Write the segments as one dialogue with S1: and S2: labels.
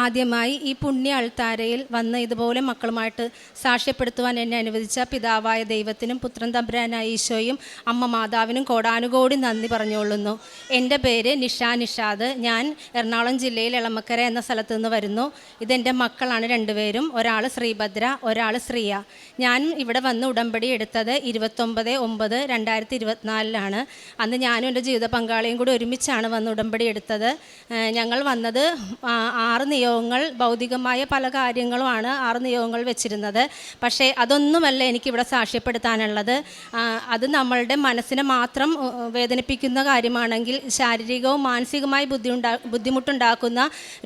S1: ആദ്യമായി ഈ പുണ്യ അൾത്താരയിൽ വന്ന് ഇതുപോലെ മക്കളുമായിട്ട് സാക്ഷ്യപ്പെടുത്തുവാൻ എന്നെ അനുവദിച്ച പിതാവായ ദൈവത്തിനും പുത്രൻ തമ്പുരാനായ ഈശോയും അമ്മ മാതാവിനും കോടാനുകോടി നന്ദി പറഞ്ഞുകൊള്ളുന്നു. എൻ്റെ പേര് നിഷാദ്. ഞാൻ എറണാകുളം ജില്ലയിൽ എളമക്കര എന്ന സ്ഥലത്തു നിന്ന് വരുന്നു. ഇതെൻ്റെ മക്കളാണ് രണ്ടുപേരും. ഒരാൾ ശ്രീഭദ്ര, ഒരാൾ ശ്രീയ. ഞാൻ ഇവിടെ വന്ന് ഉടമ്പടി എടുത്തത് 29/9/2024 അന്ന് ഞാനും എൻ്റെ ജീവിത പങ്കാളിയും കൂടി ഒരുമിച്ചാണ് വന്ന് ഉടമ്പടി എടുത്തത്. ഞങ്ങൾ വന്നത് 6 നിയോഗങ്ങൾ, ഭൗതികമായ പല കാര്യങ്ങളുമാണ് 6 നിയോഗങ്ങൾ വെച്ചിരുന്നത്. പക്ഷേ അതൊന്നുമല്ല എനിക്കിവിടെ സാക്ഷ്യപ്പെടുത്താനുള്ളത്. അത് നമ്മളുടെ മനസ്സിനെ മാത്രം വേദനിപ്പിക്കുന്ന കാര്യമാണെങ്കിൽ ശാരീരികവും മാനസികമായി ബുദ്ധിമുട്ടുണ്ടാക്കുന്ന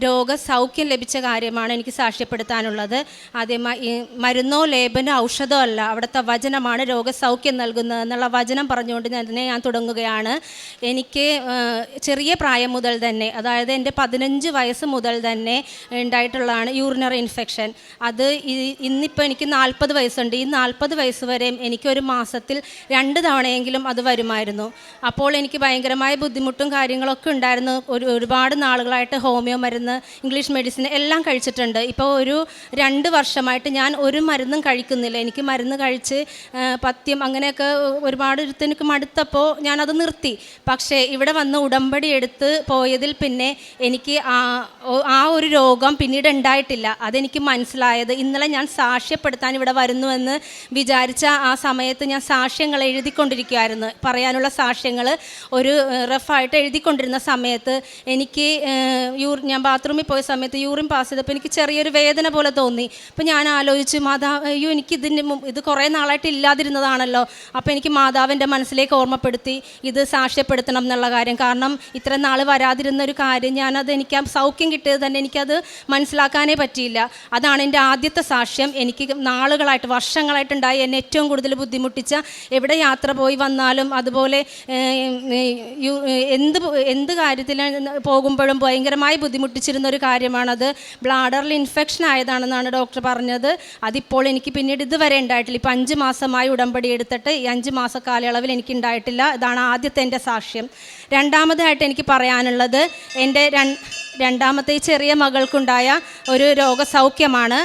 S1: രോഗസൗഖ്യം ലഭിച്ച കാര്യമാണ് എനിക്ക് സാക്ഷ്യപ്പെടുത്താനുള്ളത്. ആദ്യമായി മരുന്നോ ലേപനോ ഔഷധമോ അല്ല, അവിടുത്തെ വചനമാണ് രോഗസൗഖ്യം നൽകുന്നത് എന്നുള്ള വചനം പറഞ്ഞുകൊണ്ട് ഞാൻ തുടങ്ങുകയാണ്. എനിക്ക് ചെറിയ പ്രായം മുതൽ തന്നെ, അതായത് എൻ്റെ 15 വയസ്സ് മുതൽ തന്നെ ഉണ്ടായിട്ടുള്ളതാണ് യൂറിനറി ഇൻഫെക്ഷൻ. അത് ഇന്നിപ്പോൾ എനിക്ക് 40 വയസ്സുണ്ട്. ഈ 40 വയസ്സ് വരെയും എനിക്കൊരു മാസത്തിൽ 2 തവണയെങ്കിലും അത് വരുമായിരുന്നു. അപ്പോൾ എനിക്ക് ഭയങ്കരമായ ബുദ്ധിമുട്ടും കാര്യങ്ങളൊക്കെ ഉണ്ടായിരുന്നു. ഒരുപാട് നാളുകളായിട്ട് ഹോമിയോ മരുന്ന്, ഇംഗ്ലീഷ് മെഡിസിൻ എല്ലാം കഴിച്ചിട്ടുണ്ട്. ഇപ്പോൾ ഒരു 2 വർഷമായിട്ട് ഞാൻ ഒരു മരുന്നും കഴിക്കുന്നില്ല. എനിക്ക് മരുന്ന് കഴിച്ച് പഥ്യം അങ്ങനെയൊക്കെ ഒരുപാട് എനിക്ക് മടുത്തപ്പോൾ ഞാനത് നിർത്തി. പക്ഷേ ഇവിടെ വന്ന് ഉടമ്പടി എടുത്ത് പോയതിൽ പിന്നെ എനിക്ക് ആ ഒരു രോഗം പിന്നീട് ഉണ്ടായിട്ടില്ല. അതെനിക്ക് മനസ്സിലായത് ഇന്നലെ ഞാൻ സാക്ഷ്യപ്പെടുത്താൻ ഇവിടെ വരുന്നുവെന്ന് വിചാരിച്ച ആ സമയത്ത് ഞാൻ സാക്ഷ്യങ്ങൾ എഴുതിക്കൊണ്ടിരിക്കുകയായിരുന്നു. പറയാനുള്ള സാക്ഷ്യങ്ങൾ ഒരു റഫായിട്ട് എഴുതിക്കൊണ്ടിരുന്ന സമയത്ത് എനിക്ക് ഞാൻ ബാത്റൂമിൽ പോയ സമയത്ത് യൂറിൻ പാസ് ചെയ്തപ്പോൾ എനിക്ക് ചെറിയൊരു വേദന പോലെ തോന്നി. അപ്പോൾ ഞാൻ ആലോചിച്ചു, അയ്യോ ഇത് കുറേ നാളായിട്ട് ഇല്ലാതിരുന്നതാണല്ലോ. അപ്പോൾ എനിക്ക് മാതാവിൻ്റെ മനസ്സിലേക്ക് ഓർമ്മപ്പെടുത്തി ഇത് സാക്ഷ്യപ്പെടുത്തണം എന്നുള്ള കാര്യം. കാരണം ഇത്ര നാൾ വരാതിരുന്ന ഒരു കാര്യം എനിക്ക് ആ സൗഖ്യം കിട്ടിയത് തന്നെ എനിക്കത് മനസ്സിലാക്കാനേ പറ്റിയില്ല. അതാണ് എൻ്റെ ആദ്യത്തെ സാക്ഷ്യം. എനിക്ക് നാളുകളായിട്ട്, വർഷങ്ങളായിട്ടുണ്ടായി എന്നെ ഏറ്റവും കൂടുതൽ ബുദ്ധിമുട്ടിച്ച, എവിടെ യാത്ര പോയി വന്നാലും അതുപോലെ എന്ത് കാര്യത്തിൽ പോകുമ്പോഴും ഭയങ്കരമായി ബുദ്ധിമുട്ടിച്ചിരുന്ന ഒരു കാര്യമാണത്. ബ്ലാഡറിൽ ഇൻഫെക്ഷൻ ആയതാണെന്നാണ് ഡോക്ടർ പറഞ്ഞത്. അതിപ്പോൾ എനിക്ക് പിന്നീട് ഇതുവരെ ഉണ്ടായിട്ടില്ല. ഇപ്പോൾ 5 മാസമായി ഉടമ്പടി എടുത്തിട്ട് ഈ 5 മാസ കാലയളവിൽ എനിക്ക് ഉണ്ടായിട്ടില്ല. ഇതാണ് ആദ്യത്തെ എൻ്റെ സാക്ഷ്യം. രണ്ടാമതായിട്ട് എനിക്ക് പറയാനുള്ളത് എൻ്റെ രണ്ടാമത്തെ ചെറിയ മകൾക്കുണ്ടായ ഒരു രോഗസൗഖ്യമാണ്.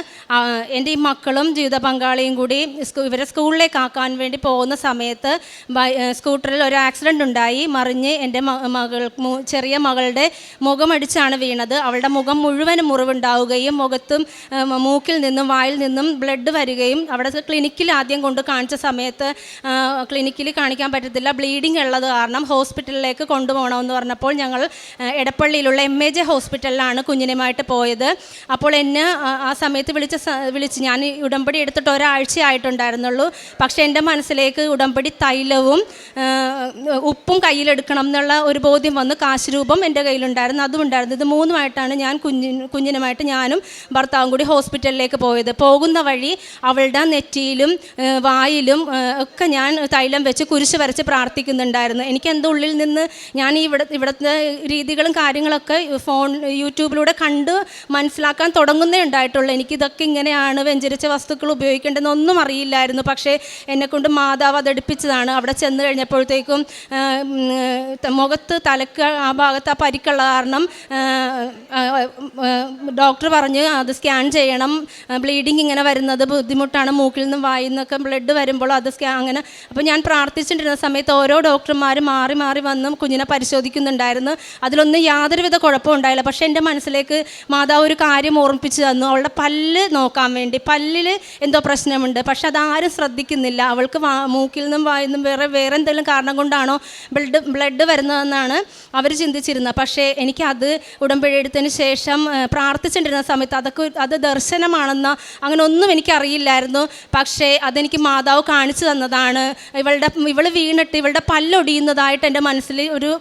S1: എൻ്റെ ഈ മക്കളും ജീവിത പങ്കാളിയും കൂടി ഇവരെ സ്കൂളിലേക്ക് ആക്കാൻ വേണ്ടി പോകുന്ന സമയത്ത് സ്കൂട്ടറിൽ ഒരു ആക്സിഡൻ്റ് ഉണ്ടായി. മറിഞ്ഞ് എൻ്റെ ചെറിയ മകളുടെ മുഖമടിച്ചാണ് വീണത്. അവളുടെ മുഖം മുഴുവനും മുറിവുണ്ടാവുകയും മുഖത്തും മൂക്കിൽ നിന്നും വായിൽ നിന്നും ബ്ലഡ് വരികയും അവിടെ ക്ലിനിക്കിൽ ആദ്യം കൊണ്ട് കാണിച്ച സമയത്ത് ക്ലിനിക്കിൽ കാണിക്കാൻ പറ്റത്തില്ല, ബ്ലീഡിങ് ഉള്ളത് കാരണം ഹോസ്പിറ്റലിലേക്ക് കൊണ്ടുപോകണമെന്ന് പറഞ്ഞപ്പോൾ ഞങ്ങൾ എടപ്പള്ളിയിലുള്ള MAJ ഹോസ്പിറ്റലിലാണ് കുഞ്ഞിനുമായിട്ട് പോയത്. അപ്പോൾ എന്നെ ആ സമയത്ത് വിളിച്ച് ഞാൻ ഉടമ്പടി എടുത്തിട്ട് ഒരാഴ്ച ആയിട്ടുണ്ടായിരുന്നുള്ളൂ. പക്ഷേ എൻ്റെ മനസ്സിലേക്ക് ഉടമ്പടി തൈലവും ഉപ്പും കയ്യിലെടുക്കണം എന്നുള്ള ഒരു ബോധ്യം വന്നു. കാശ് രൂപം എൻ്റെ കയ്യിലുണ്ടായിരുന്നു, അതും ഉണ്ടായിരുന്നു. ഇത് 3മായിട്ടാണ് ഞാൻ കുഞ്ഞിനുമായിട്ട് ഞാനും ഭർത്താവും കൂടി ഹോസ്പിറ്റലിലേക്ക് പോയത്. പോകുന്ന വഴി അവളുടെ നെറ്റിയിലും വായിലും ഒക്കെ ഞാൻ തൈലം വെച്ച് കുരിശ് വരച്ച് പ്രാർത്ഥിക്കുന്നുണ്ടായിരുന്നു. എനിക്ക് എൻ്റെ ഉള്ളിൽ നിന്ന് ഞാൻ ഇവിടുത്തെ രീതികളും കാര്യങ്ങളൊക്കെ യൂട്യൂബിലൂടെ കണ്ട് മനസ്സിലാക്കാൻ തുടങ്ങുന്നേ ഉണ്ടായിട്ടുള്ളൂ. എനിക്കിതൊക്കെ ഇങ്ങനെയാണ്, വ്യഞ്ചരിച്ച വസ്തുക്കൾ ഉപയോഗിക്കേണ്ടതെന്നൊന്നും അറിയില്ലായിരുന്നു. പക്ഷേ എന്നെക്കൊണ്ട് മാതാവ് അതെടുപ്പിച്ചതാണ്. അവിടെ ചെന്ന് കഴിഞ്ഞപ്പോഴത്തേക്കും മുഖത്ത് തലക്ക് ആ ഭാഗത്ത് ആ പരിക്കുള്ള കാരണം ഡോക്ടർ പറഞ്ഞ് അത് സ്കാൻ ചെയ്യണം, ബ്ലീഡിങ് ഇങ്ങനെ വരുന്നത് ബുദ്ധിമുട്ടാണ്, മൂക്കിൽ നിന്നും വായിൽ നിന്നൊക്കെ ബ്ലഡ് വരുമ്പോൾ അത് അങ്ങനെ. അപ്പോൾ ഞാൻ പ്രാർത്ഥിച്ചിട്ടിരുന്ന സമയത്ത് ഓരോ ഡോക്ടർമാരും മാറി മാറി വന്നും കുഞ്ഞിനെ പരിശോധിക്കുന്നുണ്ടായിരുന്നു. അതിലൊന്നും യാതൊരുവിധ കുഴപ്പവും ഉണ്ടായില്ല. പക്ഷേ എൻ്റെ മനസ്സിലേക്ക് മാതാവ് ഒരു കാര്യം ഓർമ്മിപ്പിച്ച് തന്നു. അവളുടെ പല്ല് നോക്കാൻ വേണ്ടി, പല്ലിൽ എന്തോ പ്രശ്നമുണ്ട്. പക്ഷെ അതാരും ശ്രദ്ധിക്കുന്നില്ല. അവൾക്ക് മൂക്കിൽ നിന്നും വായിൽ നിന്നും വേറെ എന്തെങ്കിലും കാരണം കൊണ്ടാണോ ബ്ലഡ് വരുന്നതെന്നാണ് അവർ ചിന്തിച്ചിരുന്നത്. പക്ഷേ എനിക്കത് ഉടമ്പടി എടുത്തതിന് ശേഷം പ്രാർത്ഥിച്ചിട്ടിരുന്ന സമയത്ത് അത് ദർശനമാണെന്നോ അങ്ങനെ ഒന്നും എനിക്കറിയില്ലായിരുന്നു. പക്ഷേ അതെനിക്ക് മാതാവ് കാണിച്ചു തന്നതാണ്. ഇവൾ വീണിട്ട് ഇവളുടെ പല്ലൊടിയുന്നതായിട്ട് എൻ്റെ മനസ്സിൽ ഒരു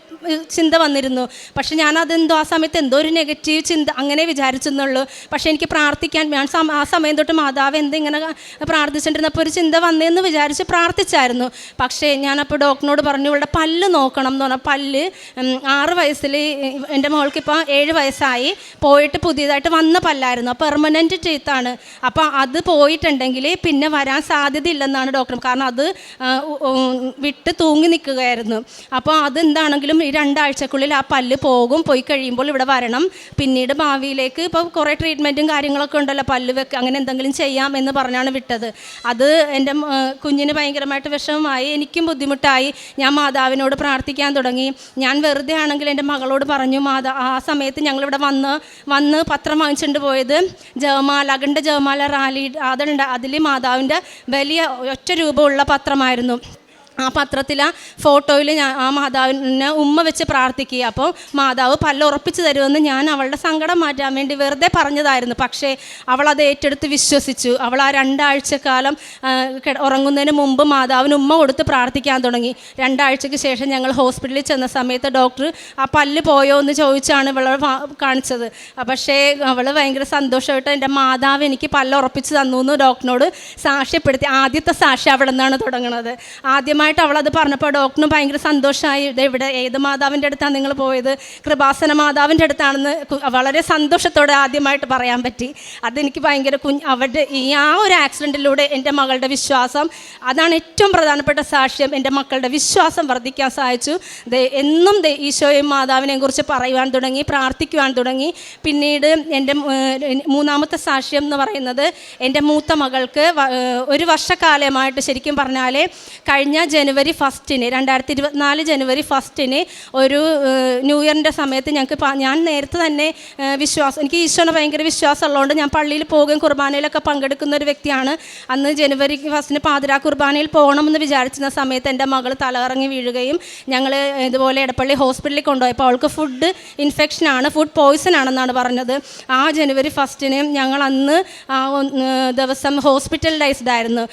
S1: ചിന്ത വന്നിരുന്നു. പക്ഷെ ഞാനതെന്തോ ആ സമയത്ത് എന്തോ ഒരു നെഗറ്റീവ് ചിന്ത അങ്ങനെ വിചാരിച്ചെന്നുള്ളൂ. പക്ഷേ എനിക്ക് പ്രാർത്ഥിക്കാൻ ഞാൻ ആ സമയം തൊട്ട് മാതാവ് എന്തിങ്ങനെ പ്രാർത്ഥിച്ചിട്ടിരുന്നപ്പോൾ ഒരു ചിന്ത വന്നതെന്ന് വിചാരിച്ച് പ്രാർത്ഥിച്ചായിരുന്നു. പക്ഷേ ഞാനപ്പോൾ ഡോക്ടറിനോട് പറഞ്ഞു ഇവളുടെ പല്ല് നോക്കണം എന്ന് പറഞ്ഞാൽ പല്ല് 6 വയസ്സിൽ എൻ്റെ മോൾക്ക് ഇപ്പോൾ 7 വയസ്സായി പോയിട്ട് പുതിയതായിട്ട് വന്ന പല്ലായിരുന്നു. പെർമനൻറ്റ് ടീത്താണ്. അപ്പോൾ അത് പോയിട്ടുണ്ടെങ്കിൽ പിന്നെ വരാൻ സാധ്യതയില്ലെന്നാണ് ഡോക്ടർ. കാരണം അത് വിട്ട് തൂങ്ങി നിൽക്കുകയായിരുന്നു. അപ്പോൾ അതെന്താണെങ്കിലും ഈ 2 ആഴ്ചക്കുള്ളിൽ ആ പല്ല് പോയി കഴിയുമ്പോൾ ഇവിടെ വരണം, പിന്നീട് ഭാവിയിലേക്ക് ഇപ്പോൾ കുറേ ട്രീറ്റ്മെൻറ്റും കാര്യങ്ങളൊക്കെ ഉണ്ടല്ലോ, പല്ല് അങ്ങനെ എന്തെങ്കിലും ചെയ്യാം എന്ന് പറഞ്ഞാണ് വിട്ടത്. അത് എൻ്റെ കുഞ്ഞിന് ഭയങ്കരമായിട്ട് വിഷമമായി, എനിക്കും ബുദ്ധിമുട്ടായി. ഞാൻ മാതാവിനോട് പ്രാർത്ഥിക്കാൻ തുടങ്ങി. ഞാൻ വെറുതെ ആണെങ്കിൽ എൻ്റെ മകളോട് പറഞ്ഞു, ആ സമയത്ത് ഞങ്ങളിവിടെ വന്ന് പത്രം വാങ്ങിച്ചുകൊണ്ട് പോയത് അഖണ്ഡ ജപമാല റാലി അതുണ്ട്, അതിൽ മാതാവിൻ്റെ വലിയ ഒറ്റ രൂപമുള്ള പത്രമായിരുന്നു. ആ പത്രത്തിൽ ഫോട്ടോയിൽ ആ മാതാവിനെ ഉമ്മ വെച്ച് പ്രാർത്ഥിക്കുക. അപ്പോൾ മാതാവ് പല്ല് ഉറപ്പിച്ച് തരുമെന്ന് ഞാൻ അവളുടെ സങ്കടം മാറ്റാൻ വേണ്ടി വെറുതെ പറഞ്ഞതായിരുന്നു. പക്ഷേ അവളത് ഏറ്റെടുത്ത് വിശ്വസിച്ചു. അവൾ ആ 2 ആഴ്ചക്കാലം ഉറങ്ങുന്നതിന് മുമ്പ് മാതാവിന് ഉമ്മ കൊടുത്ത് പ്രാർത്ഥിക്കാൻ തുടങ്ങി. 2 ആഴ്ചയ്ക്ക് ശേഷം ഞങ്ങൾ ഹോസ്പിറ്റലിൽ ചെന്ന സമയത്ത് ഡോക്ടർ ആ പല്ല് പോയോ എന്ന് ചോദിച്ചാണ് ഇവളെ കാണിച്ചത്. പക്ഷേ അവൾ ഭയങ്കര സന്തോഷമായിട്ട് എൻ്റെ മാതാവ് എനിക്ക് പല്ല് ഉറപ്പിച്ച് തന്നു എന്ന് ഡോക്ടറിനോട് സാക്ഷ്യപ്പെടുത്തി. ആദ്യത്തെ സാക്ഷ്യം അവിടെ നിന്നാണ് തുടങ്ങുന്നത്. ആദ്യമായിട്ട് അവളത് പറഞ്ഞപ്പോൾ ഡോക്ടറിന് ഭയങ്കര സന്തോഷമായി. ഇവിടെ ഏത് മാതാവിൻ്റെ അടുത്താണ് നിങ്ങൾ പോയത്? കൃപാസന മാതാവിൻ്റെ അടുത്താണെന്ന് വളരെ സന്തോഷത്തോടെ ആദ്യമായിട്ട് പറയാൻ പറ്റി. അതെനിക്ക് ഭയങ്കര അവരുടെ ആ ഒരു ആക്സിഡൻറ്റിലൂടെ എൻ്റെ മകളുടെ വിശ്വാസം, അതാണ് ഏറ്റവും പ്രധാനപ്പെട്ട സാക്ഷ്യം. എൻ്റെ മക്കളുടെ വിശ്വാസം വർദ്ധിക്കാൻ സഹായിച്ചു. എന്നും ഈശോയും മാതാവിനെയും കുറിച്ച് പറയുവാൻ തുടങ്ങി, പ്രാർത്ഥിക്കുവാൻ തുടങ്ങി. പിന്നീട് എൻ്റെ 3-ാമത്തെ സാക്ഷ്യം എന്ന് പറയുന്നത്, എൻ്റെ മൂത്ത മകൾക്ക് 1 വർഷക്കാലമായിട്ട് ശരിക്കും പറഞ്ഞാൽ കഴിഞ്ഞ ജനുവരി 1 2024 ജനുവരി 1 ഒരു ന്യൂ ഇയറിൻ്റെ സമയത്ത് ഞാൻ നേരത്തെ തന്നെ എനിക്ക് ഈശോനെ ഭയങ്കര വിശ്വാസമുള്ളതുകൊണ്ട് ഞാൻ പള്ളിയിൽ പോകുകയും കുർബാനയിലൊക്കെ പങ്കെടുക്കുന്ന ഒരു വ്യക്തിയാണ്. അന്ന് ജനുവരി 1 പാതിരാ കുർബാനയിൽ പോകണമെന്ന് വിചാരിച്ചിരുന്ന സമയത്ത് എൻ്റെ മകൾ തലകറങ്ങി വീഴുകയും ഞങ്ങൾ ഇതുപോലെ എടപ്പള്ളി ഹോസ്പിറ്റലിൽ കൊണ്ടുപോയപ്പോൾ അവൾക്ക് ഫുഡ് ഇൻഫെക്ഷനാണ്, ഫുഡ് പോയ്സൺ ആണെന്നാണ് പറഞ്ഞത്. ആ ജനുവരി 1 ഞങ്ങൾ അന്ന് ദിവസം ഹോസ്പിറ്റലൈസ്ഡ് ആയിരുന്നു.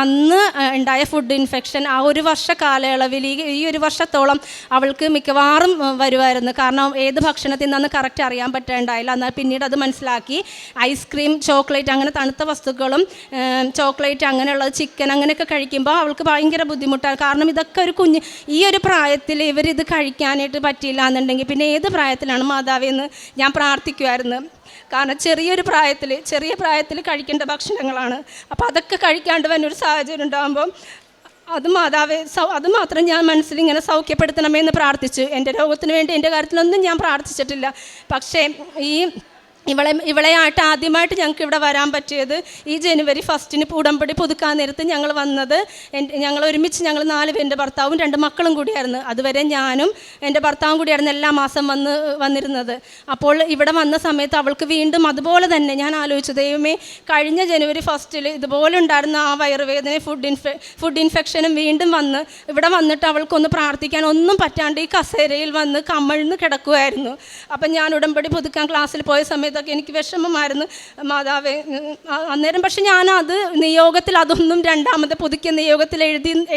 S1: അന്ന് ഉണ്ടായ ഫുഡ് ഇൻഫെക്ഷൻ ആ 1 വർഷ കാലയളവിൽ ഈ 1 വർഷത്തോളം അവൾക്ക് മിക്കവാറും വരുമായിരുന്നു. കാരണം ഏത് ഭക്ഷണത്തിൽ നിന്നന്ന് കറക്റ്റ് അറിയാൻ പറ്റേണ്ടായില്ല. എന്നാൽ പിന്നീട് അത് മനസ്സിലാക്കി. ഐസ്ക്രീം, ചോക്ലേറ്റ്, അങ്ങനെ തണുത്ത വസ്തുക്കളും ചോക്ലേറ്റ് അങ്ങനെയുള്ളത്, ചിക്കൻ അങ്ങനെയൊക്കെ കഴിക്കുമ്പോൾ അവൾക്ക് ഭയങ്കര ബുദ്ധിമുട്ടാണ്. കാരണം ഇതൊക്കെ ഈ ഒരു പ്രായത്തിൽ ഇവരിത് കഴിക്കാനായിട്ട് പറ്റിയില്ല എന്നുണ്ടെങ്കിൽ പിന്നെ ഏത് പ്രായത്തിലാണ് മാതാവെന്ന് ഞാൻ പ്രാർത്ഥിക്കുമായിരുന്നു. കാരണം ചെറിയ പ്രായത്തിൽ കഴിക്കേണ്ട ഭക്ഷണങ്ങളാണ്. അപ്പോൾ അതൊക്കെ കഴിക്കാണ്ട് വരുന്നൊരു സാഹചര്യം ഉണ്ടാകുമ്പം അത് മാത്രം ഞാൻ മനസ്സിലിങ്ങനെ സൗഖ്യപ്പെടുത്തണമെന്ന് പ്രാർത്ഥിച്ചു. എൻ്റെ രോഗത്തിന് വേണ്ടി എൻ്റെ കാര്യത്തിലൊന്നും ഞാൻ പ്രാർത്ഥിച്ചിട്ടില്ല. പക്ഷേ ഇവളെയായിട്ട് ആദ്യമായിട്ട് ഞങ്ങൾക്ക് ഇവിടെ വരാൻ പറ്റിയത് ഈ ജനുവരി 1 ഉടമ്പടി പുതുക്കാൻ നേരത്ത് ഞങ്ങൾ വന്നത്. ഞങ്ങൾ ഒരുമിച്ച് 4 പേര്, എൻ്റെ ഭർത്താവും 2 മക്കളും കൂടിയായിരുന്നു. അതുവരെ ഞാനും എൻ്റെ ഭർത്താവും കൂടിയായിരുന്നു എല്ലാ മാസം വന്നിരുന്നത്. അപ്പോൾ ഇവിടെ വന്ന സമയത്ത് അവൾക്ക് വീണ്ടും അതുപോലെ തന്നെ ഞാൻ ആലോചിച്ചു, ദൈവമേ, കഴിഞ്ഞ ജനുവരി 1 ഇതുപോലെ ഉണ്ടായിരുന്ന ആ വയറുവേദന, ഫുഡ് ഇൻഫെക്ഷനും വീണ്ടും ഇവിടെ വന്നിട്ട് അവൾക്കൊന്ന് പ്രാർത്ഥിക്കാൻ ഒന്നും പറ്റാണ്ട് ഈ കസേരയിൽ വന്ന് കമഴ്ന്ന് കിടക്കുമായിരുന്നു. അപ്പം ഞാൻ ഉടമ്പടി പുതുക്കാൻ ക്ലാസ്സിൽ പോയ സമയത്ത് ഇതൊക്കെ എനിക്ക് വിഷമമായിരുന്നു, മാതാവേ. അന്നേരം പക്ഷെ ഞാനത് നിയോഗത്തിൽ അതൊന്നും രണ്ടാമത്തെ പുതുക്കിയ നിയോഗത്തിൽ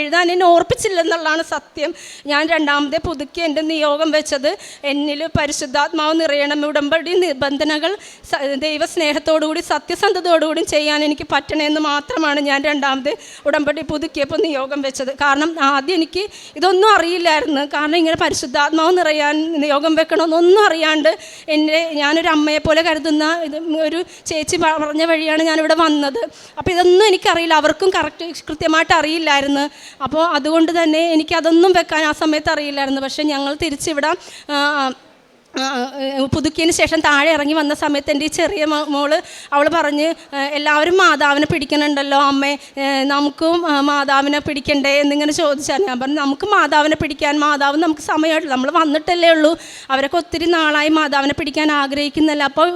S1: എഴുതാൻ എന്നെ ഓർപ്പിച്ചില്ലെന്നുള്ളതാണ് സത്യം. ഞാൻ രണ്ടാമത്തെ പുതുക്കി എൻ്റെ നിയോഗം വെച്ചത് എന്നിൽ പരിശുദ്ധാത്മാവ് നിറയണം, ഉടമ്പടി നിബന്ധനകൾ ദൈവസ്നേഹത്തോടുകൂടി സത്യസന്ധതയോടുകൂടി ചെയ്യാൻ എനിക്ക് പറ്റണമെന്ന് മാത്രമാണ് ഞാൻ രണ്ടാമത്തെ ഉടമ്പടി പുതുക്കിയപ്പോൾ നിയോഗം വെച്ചത്. കാരണം ആദ്യം എനിക്ക് ഇതൊന്നും അറിയില്ലായിരുന്നു. കാരണം ഇങ്ങനെ പരിശുദ്ധാത്മാവ് നിറയാൻ നിയോഗം വെക്കണമെന്നൊന്നും അറിയാണ്ട് ഞാനൊരു അമ്മയെ പോലെ കരുതുന്ന ഒരു ചേച്ചി പറഞ്ഞ വഴിയാണ് ഞാനിവിടെ വന്നത്. അപ്പോൾ ഇതൊന്നും എനിക്കറിയില്ല, അവർക്കും കൃത്യമായിട്ട് അറിയില്ലായിരുന്നു. അപ്പോൾ അതുകൊണ്ട് തന്നെ എനിക്കതൊന്നും വെക്കാൻ ആ സമയത്ത് അറിയില്ലായിരുന്നു. പക്ഷേ ഞങ്ങൾ തിരിച്ചിവിടെ പുതുക്കിയതിന് ശേഷം താഴെ ഇറങ്ങി വന്ന സമയത്ത് എൻ്റെ ഈ ചെറിയ മോള് അവൾ പറഞ്ഞ്, എല്ലാവരും മാതാവിനെ പിടിക്കണുണ്ടല്ലോ അമ്മേ, നമുക്കും മാതാവിനെ പിടിക്കണ്ടേ എന്നിങ്ങനെ ചോദിച്ചാൽ ഞാൻ പറഞ്ഞു, നമുക്ക് മാതാവിനെ പിടിക്കാൻ മാതാവ് നമുക്ക് സമയമായിട്ടില്ല, നമ്മൾ വന്നിട്ടല്ലേ ഉള്ളൂ, അവരൊക്കെ ഒത്തിരി നാളായി മാതാവിനെ പിടിക്കാൻ ആഗ്രഹിക്കുന്നില്ല. അപ്പോൾ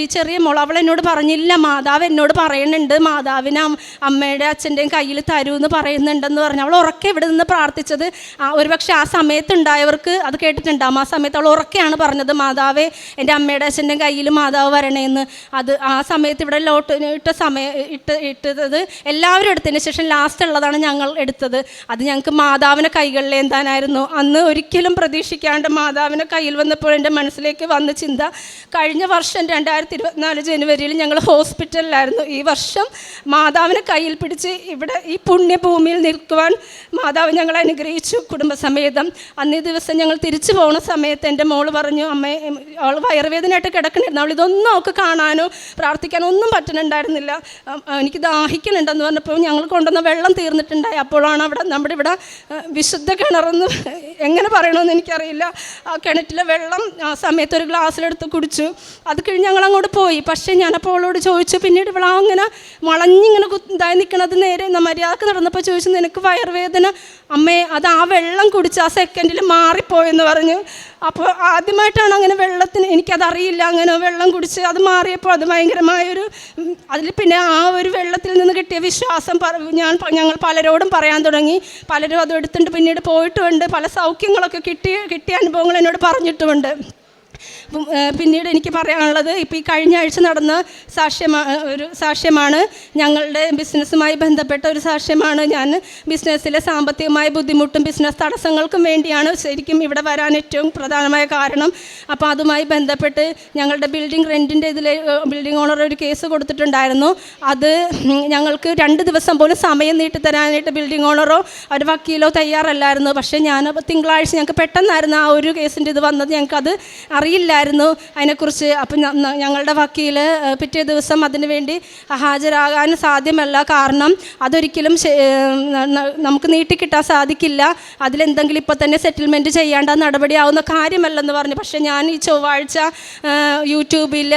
S1: ഈ ചെറിയ മോൾ അവൾ എന്നോട് പറഞ്ഞില്ല, മാതാവ് എന്നോട് പറയുന്നുണ്ട്, മാതാവിനെ അമ്മയുടെ അച്ഛൻ്റെയും കയ്യിൽ തരുമെന്ന് പറയുന്നുണ്ടെന്ന് പറഞ്ഞു. അവൾ ഉറക്കെ ഇവിടെ നിന്ന് പ്രാർത്ഥിച്ചത് ഒരുപക്ഷെ ആ സമയത്തുണ്ടായവർക്ക് അത് കേട്ടിട്ടുണ്ടാകും. ആ സമയത്ത് അവൾ ഉറക്കെയാണ് പറഞ്ഞത്, മാതാവേ, എൻ്റെ അമ്മയുടെ അച്ഛൻ്റെ കയ്യിൽ മാതാവ് വരണേന്ന്. അത് ആ സമയത്ത് ഇവിടെ ഇട്ടത് എല്ലാവരും എടുത്തതിന് ശേഷം ലാസ്റ്റ് ഉള്ളതാണ് ഞങ്ങൾ എടുത്തത്. അത് ഞങ്ങൾക്ക് മാതാവിനെ കൈകളിൽ എന്താനായിരുന്നു. അന്ന് ഒരിക്കലും പ്രതീക്ഷിക്കാണ്ട് മാതാവിനെ കയ്യിൽ വന്നപ്പോൾ എൻ്റെ മനസ്സിലേക്ക് വന്ന ചിന്ത, കഴിഞ്ഞ വർഷം 2024 ജനുവരിയിൽ ഞങ്ങൾ ഹോസ്പിറ്റലിലായിരുന്നു. ഈ വർഷം മാതാവിനെ കയ്യിൽ പിടിച്ച് ഇവിടെ ഈ പുണ്യഭൂമിയിൽ നിൽക്കുവാൻ മാതാവ് ഞങ്ങളെ അനുഗ്രഹിച്ചു കുടുംബസമേതം. അന്നേ ദിവസം ഞങ്ങൾ തിരിച്ചു പോകുന്ന സമയത്ത് എൻ്റെ മോള് പറഞ്ഞു, അമ്മേ, അവൾ വയറുവേദനയായിട്ട് കിടക്കണിരുന്നു. അവൾ ഇതൊന്നും അവൾക്ക് കാണാനോ പ്രാർത്ഥിക്കാനോ ഒന്നും പറ്റുന്നുണ്ടായിരുന്നില്ല. എനിക്ക് ദാഹിക്കുന്നുണ്ടെന്ന് പറഞ്ഞപ്പോൾ ഞങ്ങൾ കൊണ്ടുവന്ന വെള്ളം തീർന്നിട്ടുണ്ടായി. അപ്പോഴാണ് നമ്മുടെ ഇവിടെ വിശുദ്ധ കിണറെന്ന് എങ്ങനെ പറയണമെന്ന് എനിക്കറിയില്ല. ആ കിണറ്റിലെ വെള്ളം ആ സമയത്ത് ഒരു ഗ്ലാസ്സിലെടുത്ത് കുടിച്ചു. അത് കഴിഞ്ഞ് ഞങ്ങൾ അങ്ങോട്ട് പോയി. പക്ഷേ ഞാനപ്പോൾ അവളോട് ചോദിച്ചു, പിന്നീട് ഇവിടെ അങ്ങനെ വളഞ്ഞിങ്ങനെ ഇതായി നിൽക്കണത് നേരെ മര്യാദക്ക് നടന്നപ്പോൾ ചോദിച്ചു, നിനക്ക് വയറുവേദന അമ്മേ അത് ആ വെള്ളം കുടിച്ച് ആ സെക്കൻഡിൽ മാറിപ്പോയെന്ന് പറഞ്ഞു. അപ്പോൾ ആദ്യമായിട്ടാണ് അങ്ങനെ വെള്ളത്തിന്, എനിക്കതറിയില്ല, അങ്ങനെ വെള്ളം കുടിച്ച് അത് മാറിയപ്പോൾ അത് ഭയങ്കരമായൊരു അതിൽ പിന്നെ ആ ഒരു വെള്ളത്തിൽ നിന്ന് കിട്ടിയ വിശ്വാസം ഞങ്ങൾ പലരോടും പറയാൻ തുടങ്ങി. പലരും അത് എടുത്തിട്ട് പിന്നീട് പോയിട്ടുമുണ്ട്. പല സൗഖ്യങ്ങളൊക്കെ കിട്ടിയ അനുഭവങ്ങൾ എന്നോട് പറഞ്ഞിട്ടുമുണ്ട്. പിന്നീട് എനിക്ക് പറയാനുള്ളത്, ഇപ്പോൾ ഈ കഴിഞ്ഞ ആഴ്ച നടന്ന ഒരു സാക്ഷ്യമാണ്, ഞങ്ങളുടെ ബിസിനസ്സുമായി ബന്ധപ്പെട്ട ഒരു സാക്ഷ്യമാണ്. ഞാൻ ബിസിനസ്സിലെ സാമ്പത്തികമായ ബുദ്ധിമുട്ടും ബിസിനസ് തടസ്സങ്ങൾക്കും വേണ്ടിയാണ് ശരിക്കും ഇവിടെ വരാൻ ഏറ്റവും പ്രധാനമായ കാരണം. അപ്പോൾ അതുമായി ബന്ധപ്പെട്ട് ഞങ്ങളുടെ ബിൽഡിംഗ് റെൻറ്റിൻ്റെ ബിൽഡിംഗ് ഓണർ ഒരു കേസ് കൊടുത്തിട്ടുണ്ടായിരുന്നു. അത് ഞങ്ങൾക്ക് 2 ദിവസം പോലും സമയം നീട്ടിത്തരാനായിട്ട് ബിൽഡിംഗ് ഓണറോ ഒരു വക്കീലോ തയ്യാറല്ലായിരുന്നു. പക്ഷേ തിങ്കളാഴ്ച ഞങ്ങൾക്ക് പെട്ടെന്നായിരുന്നു ആ ഒരു കേസിൻ്റെ ഇത് വന്നത്, ഞങ്ങൾക്കത് അറിയില്ലായിരുന്നു അതിനെക്കുറിച്ച്. അപ്പം ഞങ്ങളുടെ വക്കീൽ പിറ്റേ ദിവസം അതിനു വേണ്ടി ഹാജരാകാൻ സാധ്യമല്ല, കാരണം അതൊരിക്കലും നമുക്ക് നീട്ടിക്കിട്ടാൻ സാധിക്കില്ല, അതിലെന്തെങ്കിലും ഇപ്പോൾ തന്നെ സെറ്റിൽമെൻറ്റ് ചെയ്യേണ്ട നടപടിയാവുന്ന കാര്യമല്ലെന്ന് പറഞ്ഞു. പക്ഷേ ഞാൻ ഈ ചൊവ്വാഴ്ച യൂട്യൂബിൽ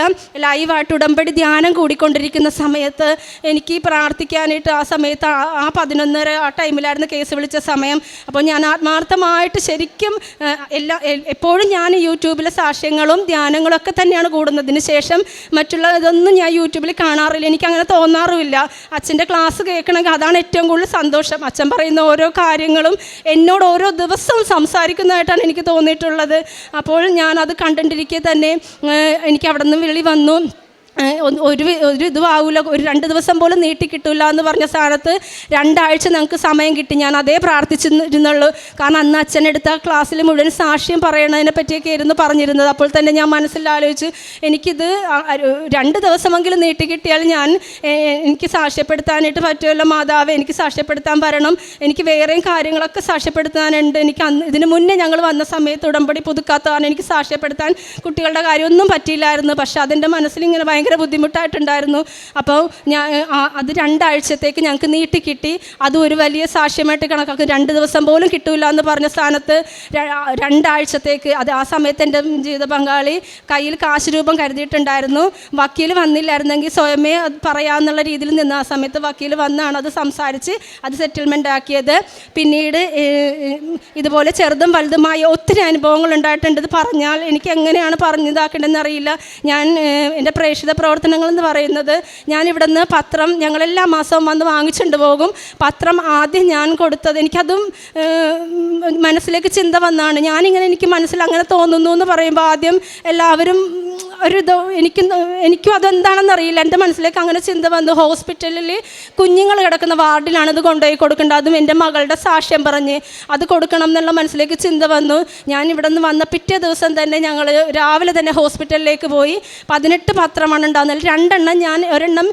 S1: ലൈവായിട്ട് ഉടമ്പടി ധ്യാനം കൂടിക്കൊണ്ടിരിക്കുന്ന സമയത്ത് എനിക്ക് പ്രാർത്ഥിക്കാനായിട്ട് ആ സമയത്ത് ആ 11:30 ആ ടൈമിലായിരുന്നു കേസ് വിളിച്ച സമയം. അപ്പോൾ ഞാൻ ആത്മാർത്ഥമായിട്ട് ശരിക്കും എപ്പോഴും ഞാൻ യൂട്യൂബിലെ സാക്ഷ്യങ്ങളും ധ്യാനങ്ങളൊക്കെ തന്നെയാണ് കൂടുന്നതിന് ശേഷം മറ്റുള്ള ഇതൊന്നും ഞാൻ യൂട്യൂബിൽ കാണാറില്ല, എനിക്കങ്ങനെ തോന്നാറുമില്ല. അച്ഛൻ്റെ ക്ലാസ് കേൾക്കണമെങ്കിൽ അതാണ് ഏറ്റവും കൂടുതൽ സന്തോഷം. അച്ഛൻ പറയുന്ന ഓരോ കാര്യങ്ങളും എന്നോട് ഓരോ ദിവസവും സംസാരിക്കുന്നതായിട്ടാണ് എനിക്ക് തോന്നിയിട്ടുള്ളത്. അപ്പോൾ ഞാനത് കണ്ടിരിക്കെ തന്നെ എനിക്ക് അവിടെ നിന്ന് വിളി വന്നു, ഒരു ഇതും ആവില്ല, ഒരു 2 ദിവസം പോലും നീട്ടിക്കിട്ടില്ല എന്ന് പറഞ്ഞ സ്ഥാനത്ത് 2 ആഴ്ച ഞങ്ങൾക്ക് സമയം കിട്ടി. ഞാൻ അതേ പ്രാർത്ഥിച്ചിരുന്നുള്ളൂ, കാരണം അന്ന് അച്ഛനെടുത്ത ക്ലാസ്സിൽ മുഴുവൻ സാക്ഷ്യം പറയണതിനെ പറ്റിയൊക്കെ ആയിരുന്നു പറഞ്ഞിരുന്നത്. അപ്പോൾ തന്നെ ഞാൻ മനസ്സിൽ ആലോചിച്ച്, എനിക്കിത് 2 ദിവസമെങ്കിലും നീട്ടിക്കിട്ടിയാൽ എനിക്ക് സാക്ഷ്യപ്പെടുത്താനായിട്ട് പറ്റുമല്ലോ മാതാവേ, എനിക്ക് സാക്ഷ്യപ്പെടുത്താൻ വരണം, എനിക്ക് വേറെയും കാര്യങ്ങളൊക്കെ സാക്ഷ്യപ്പെടുത്താനുണ്ട്. എനിക്ക് ഇതിന് മുന്നേ ഞങ്ങൾ വന്ന സമയത്ത് ഉടമ്പടി പുതുക്കാത്തതാണ്, എനിക്ക് സാക്ഷ്യപ്പെടുത്താൻ കുട്ടികളുടെ കാര്യമൊന്നും പറ്റിയില്ലായിരുന്നു. പക്ഷേ അതിൻ്റെ മനസ്സിലിങ്ങനെ ഭയങ്കര ബുദ്ധിമുട്ടായിട്ടുണ്ടായിരുന്നു. അപ്പോൾ അത് 2 ആഴ്ചത്തേക്ക് ഞങ്ങൾക്ക് നീട്ടിക്കിട്ടി. അതും ഒരു വലിയ സാക്ഷ്യമായിട്ട് കണക്കാക്കി. 2 ദിവസം പോലും കിട്ടില്ല എന്ന് പറഞ്ഞ സ്ഥാനത്ത് 2 ആഴ്ചത്തേക്ക് ആ സമയത്ത് എൻ്റെ ജീവിത പങ്കാളി കയ്യിൽ കാശ് രൂപം കരുതിയിട്ടുണ്ടായിരുന്നു. വക്കീൽ വന്നില്ലായിരുന്നെങ്കിൽ സ്വയമേ അത് പറയാമെന്നുള്ള രീതിയിൽ നിന്ന് ആ സമയത്ത് വക്കീൽ വന്നാണ് അത് സംസാരിച്ച് അത് സെറ്റിൽമെൻ്റ് ആക്കിയത്. പിന്നീട് ഇതുപോലെ ചെറുതും വലുതുമായ ഒത്തിരി അനുഭവങ്ങൾ ഉണ്ടായിട്ടുണ്ട്. ഇത് പറഞ്ഞാൽ എനിക്ക് എങ്ങനെയാണ് പറഞ്ഞിതാക്കേണ്ടതെന്ന് അറിയില്ല. ഞാൻ എൻ്റെ പ്രേക്ഷിത പ്രവർത്തനങ്ങളെന്ന് പറയുന്നത്, ഞാനിവിടെ നിന്ന് പത്രം ഞങ്ങളെല്ലാ മാസവും വന്ന് വാങ്ങിച്ചുകൊണ്ട് പോകും. പത്രം ആദ്യം ഞാൻ കൊടുത്തത്, എനിക്കതും മനസ്സിലേക്ക് ചിന്ത വന്നാണ്. എനിക്ക് മനസ്സിൽ അങ്ങനെ തോന്നുന്നു എന്ന് പറയുമ്പോൾ ആദ്യം എല്ലാവരും എനിക്കും അതെന്താണെന്നറിയില്ല, എൻ്റെ മനസ്സിലേക്ക് അങ്ങനെ ചിന്ത വന്നു. ഹോസ്പിറ്റലിൽ കുഞ്ഞുങ്ങൾ കിടക്കുന്ന വാർഡിലാണ് ഇത് കൊണ്ടുപോയി കൊടുക്കേണ്ടത്, അതും എൻ്റെ മകളുടെ സാക്ഷ്യം പറഞ്ഞ് അത് കൊടുക്കണം എന്നുള്ള മനസ്സിലേക്ക് ചിന്ത വന്നു. ഞാൻ ഇവിടെ നിന്ന് വന്ന പിറ്റേ ദിവസം തന്നെ ഞങ്ങൾ രാവിലെ തന്നെ ഹോസ്പിറ്റലിലേക്ക് പോയി. 18 പത്രമാണ് ഉണ്ടാകുന്നത്. 2 എണ്ണം ഞാൻ ഒരെണ്ണം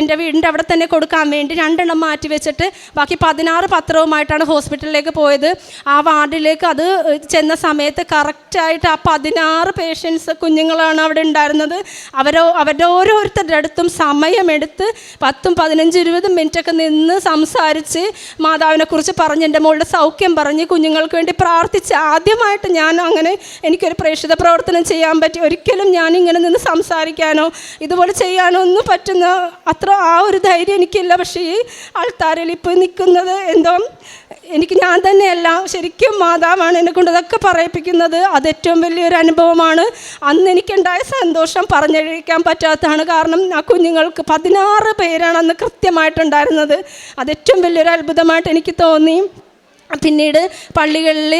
S1: എൻ്റെ വീടിൻ്റെ അവിടെ തന്നെ കൊടുക്കാൻ വേണ്ടി 2 എണ്ണം മാറ്റി വെച്ചിട്ട് ബാക്കി 16 പത്രവുമായിട്ടാണ് ഹോസ്പിറ്റലിലേക്ക് പോയത്. ആ വാർഡിലേക്ക് അത് ചെന്ന സമയത്ത് കറക്റ്റായിട്ട് ആ 16 പേഷ്യൻസ് കുഞ്ഞുങ്ങളാണ് അവിടെ ഉണ്ടായിരുന്നത്. അവരുടെ ഓരോരുത്തരുടെ അടുത്തും സമയമെടുത്ത് 10, 15, 20 മിനിറ്റൊക്കെ നിന്ന് സംസാരിച്ച് മാതാവിനെക്കുറിച്ച് പറഞ്ഞ് എൻ്റെ മോളുടെ സൗഖ്യം പറഞ്ഞ് കുഞ്ഞുങ്ങൾക്ക് വേണ്ടി പ്രാർത്ഥിച്ച്. ആദ്യമായിട്ട് ഞാൻ അങ്ങനെ എനിക്കൊരു പ്രേക്ഷിത പ്രവർത്തനം ചെയ്യാൻ പറ്റി. ഒരിക്കലും ഞാനിങ്ങനെ നിന്ന് സംസാരിക്കാനോ ഇതുപോലെ ചെയ്യാനോ ഒന്നും പറ്റുന്ന അത്ര ആ ഒരു ധൈര്യം എനിക്കില്ല. പക്ഷേ ഈ ആൾക്കാരിൽ ഇപ്പോൾ നിൽക്കുന്നത് എന്തോ ഞാൻ തന്നെയല്ല, ശരിക്കും മാതാവാണ് എന്നെക്കൊണ്ട് ഇതൊക്കെ പറയിപ്പിക്കുന്നത്. അത് ഏറ്റവും വലിയൊരു അനുഭവമാണ്. അന്ന് എനിക്കുണ്ടായ സന്തോഷം പറഞ്ഞറിയിക്കാൻ പറ്റാത്തതാണ്. കാരണം ആ കുഞ്ഞുങ്ങൾക്ക് 16 പേരാണ് അന്ന് കൃത്യമായിട്ടുണ്ടായിരുന്നത്. അത് ഏറ്റവും വലിയൊരു അത്ഭുതമായിട്ട് എനിക്ക് തോന്നി. പിന്നീട് പള്ളികളിൽ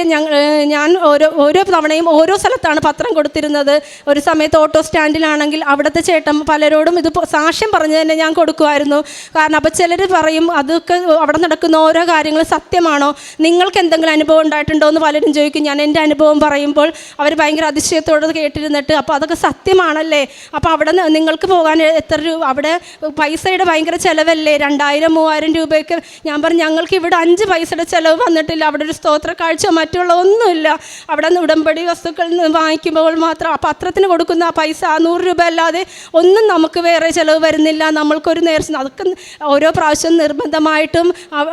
S1: ഞാൻ ഓരോ തവണയും ഓരോ സ്ഥലത്താണ് പത്രം കൊടുത്തിരുന്നത്. ഒരു സമയത്ത് ഓട്ടോ സ്റ്റാൻഡിലാണെങ്കിൽ അവിടുത്തെ ചേട്ടൻ പലരോടും ഇത് സാക്ഷ്യം പറഞ്ഞ് തന്നെ ഞാൻ കൊടുക്കുമായിരുന്നു. കാരണം അപ്പോൾ ചിലർ പറയും, അതൊക്കെ അവിടെ നടക്കുന്ന ഓരോ കാര്യങ്ങളും സത്യമാണോ, നിങ്ങൾക്ക് എന്തെങ്കിലും അനുഭവം ഉണ്ടായിട്ടുണ്ടോ എന്ന് പലരും ചോദിക്കും. ഞാൻ എൻ്റെ അനുഭവം പറയുമ്പോൾ അവർ ഭയങ്കര അതിശയത്തോടെ കേട്ടിരുന്നിട്ട്, അപ്പോൾ അതൊക്കെ സത്യമാണല്ലേ, അപ്പോൾ അവിടെ നിങ്ങൾക്ക് പോകാൻ എത്ര രൂപ, അവിടെ പൈസയുടെ ഭയങ്കര ചിലവല്ലേ, 2000-3000 രൂപയൊക്കെ. ഞാൻ പറഞ്ഞു, ഞങ്ങൾക്ക് ഇവിടെ 5 പൈസയുടെ ചിലവ് വന്നിട്ടില്ല. അവിടെ ഒരു സ്തോത്ര കാഴ്ച മറ്റുള്ള ഒന്നുമില്ല. അവിടെ നിന്ന് ഉടമ്പടി വസ്തുക്കൾ വാങ്ങിക്കുമ്പോൾ മാത്രം ആ പത്രത്തിന് കൊടുക്കുന്ന ആ പൈസ 100 രൂപ അല്ലാതെ ഒന്നും നമുക്ക് വേറെ ചിലവ് വരുന്നില്ല. നമ്മൾക്കൊരു അതൊക്കെ ഓരോ പ്രാവശ്യം നിർബന്ധമായിട്ടും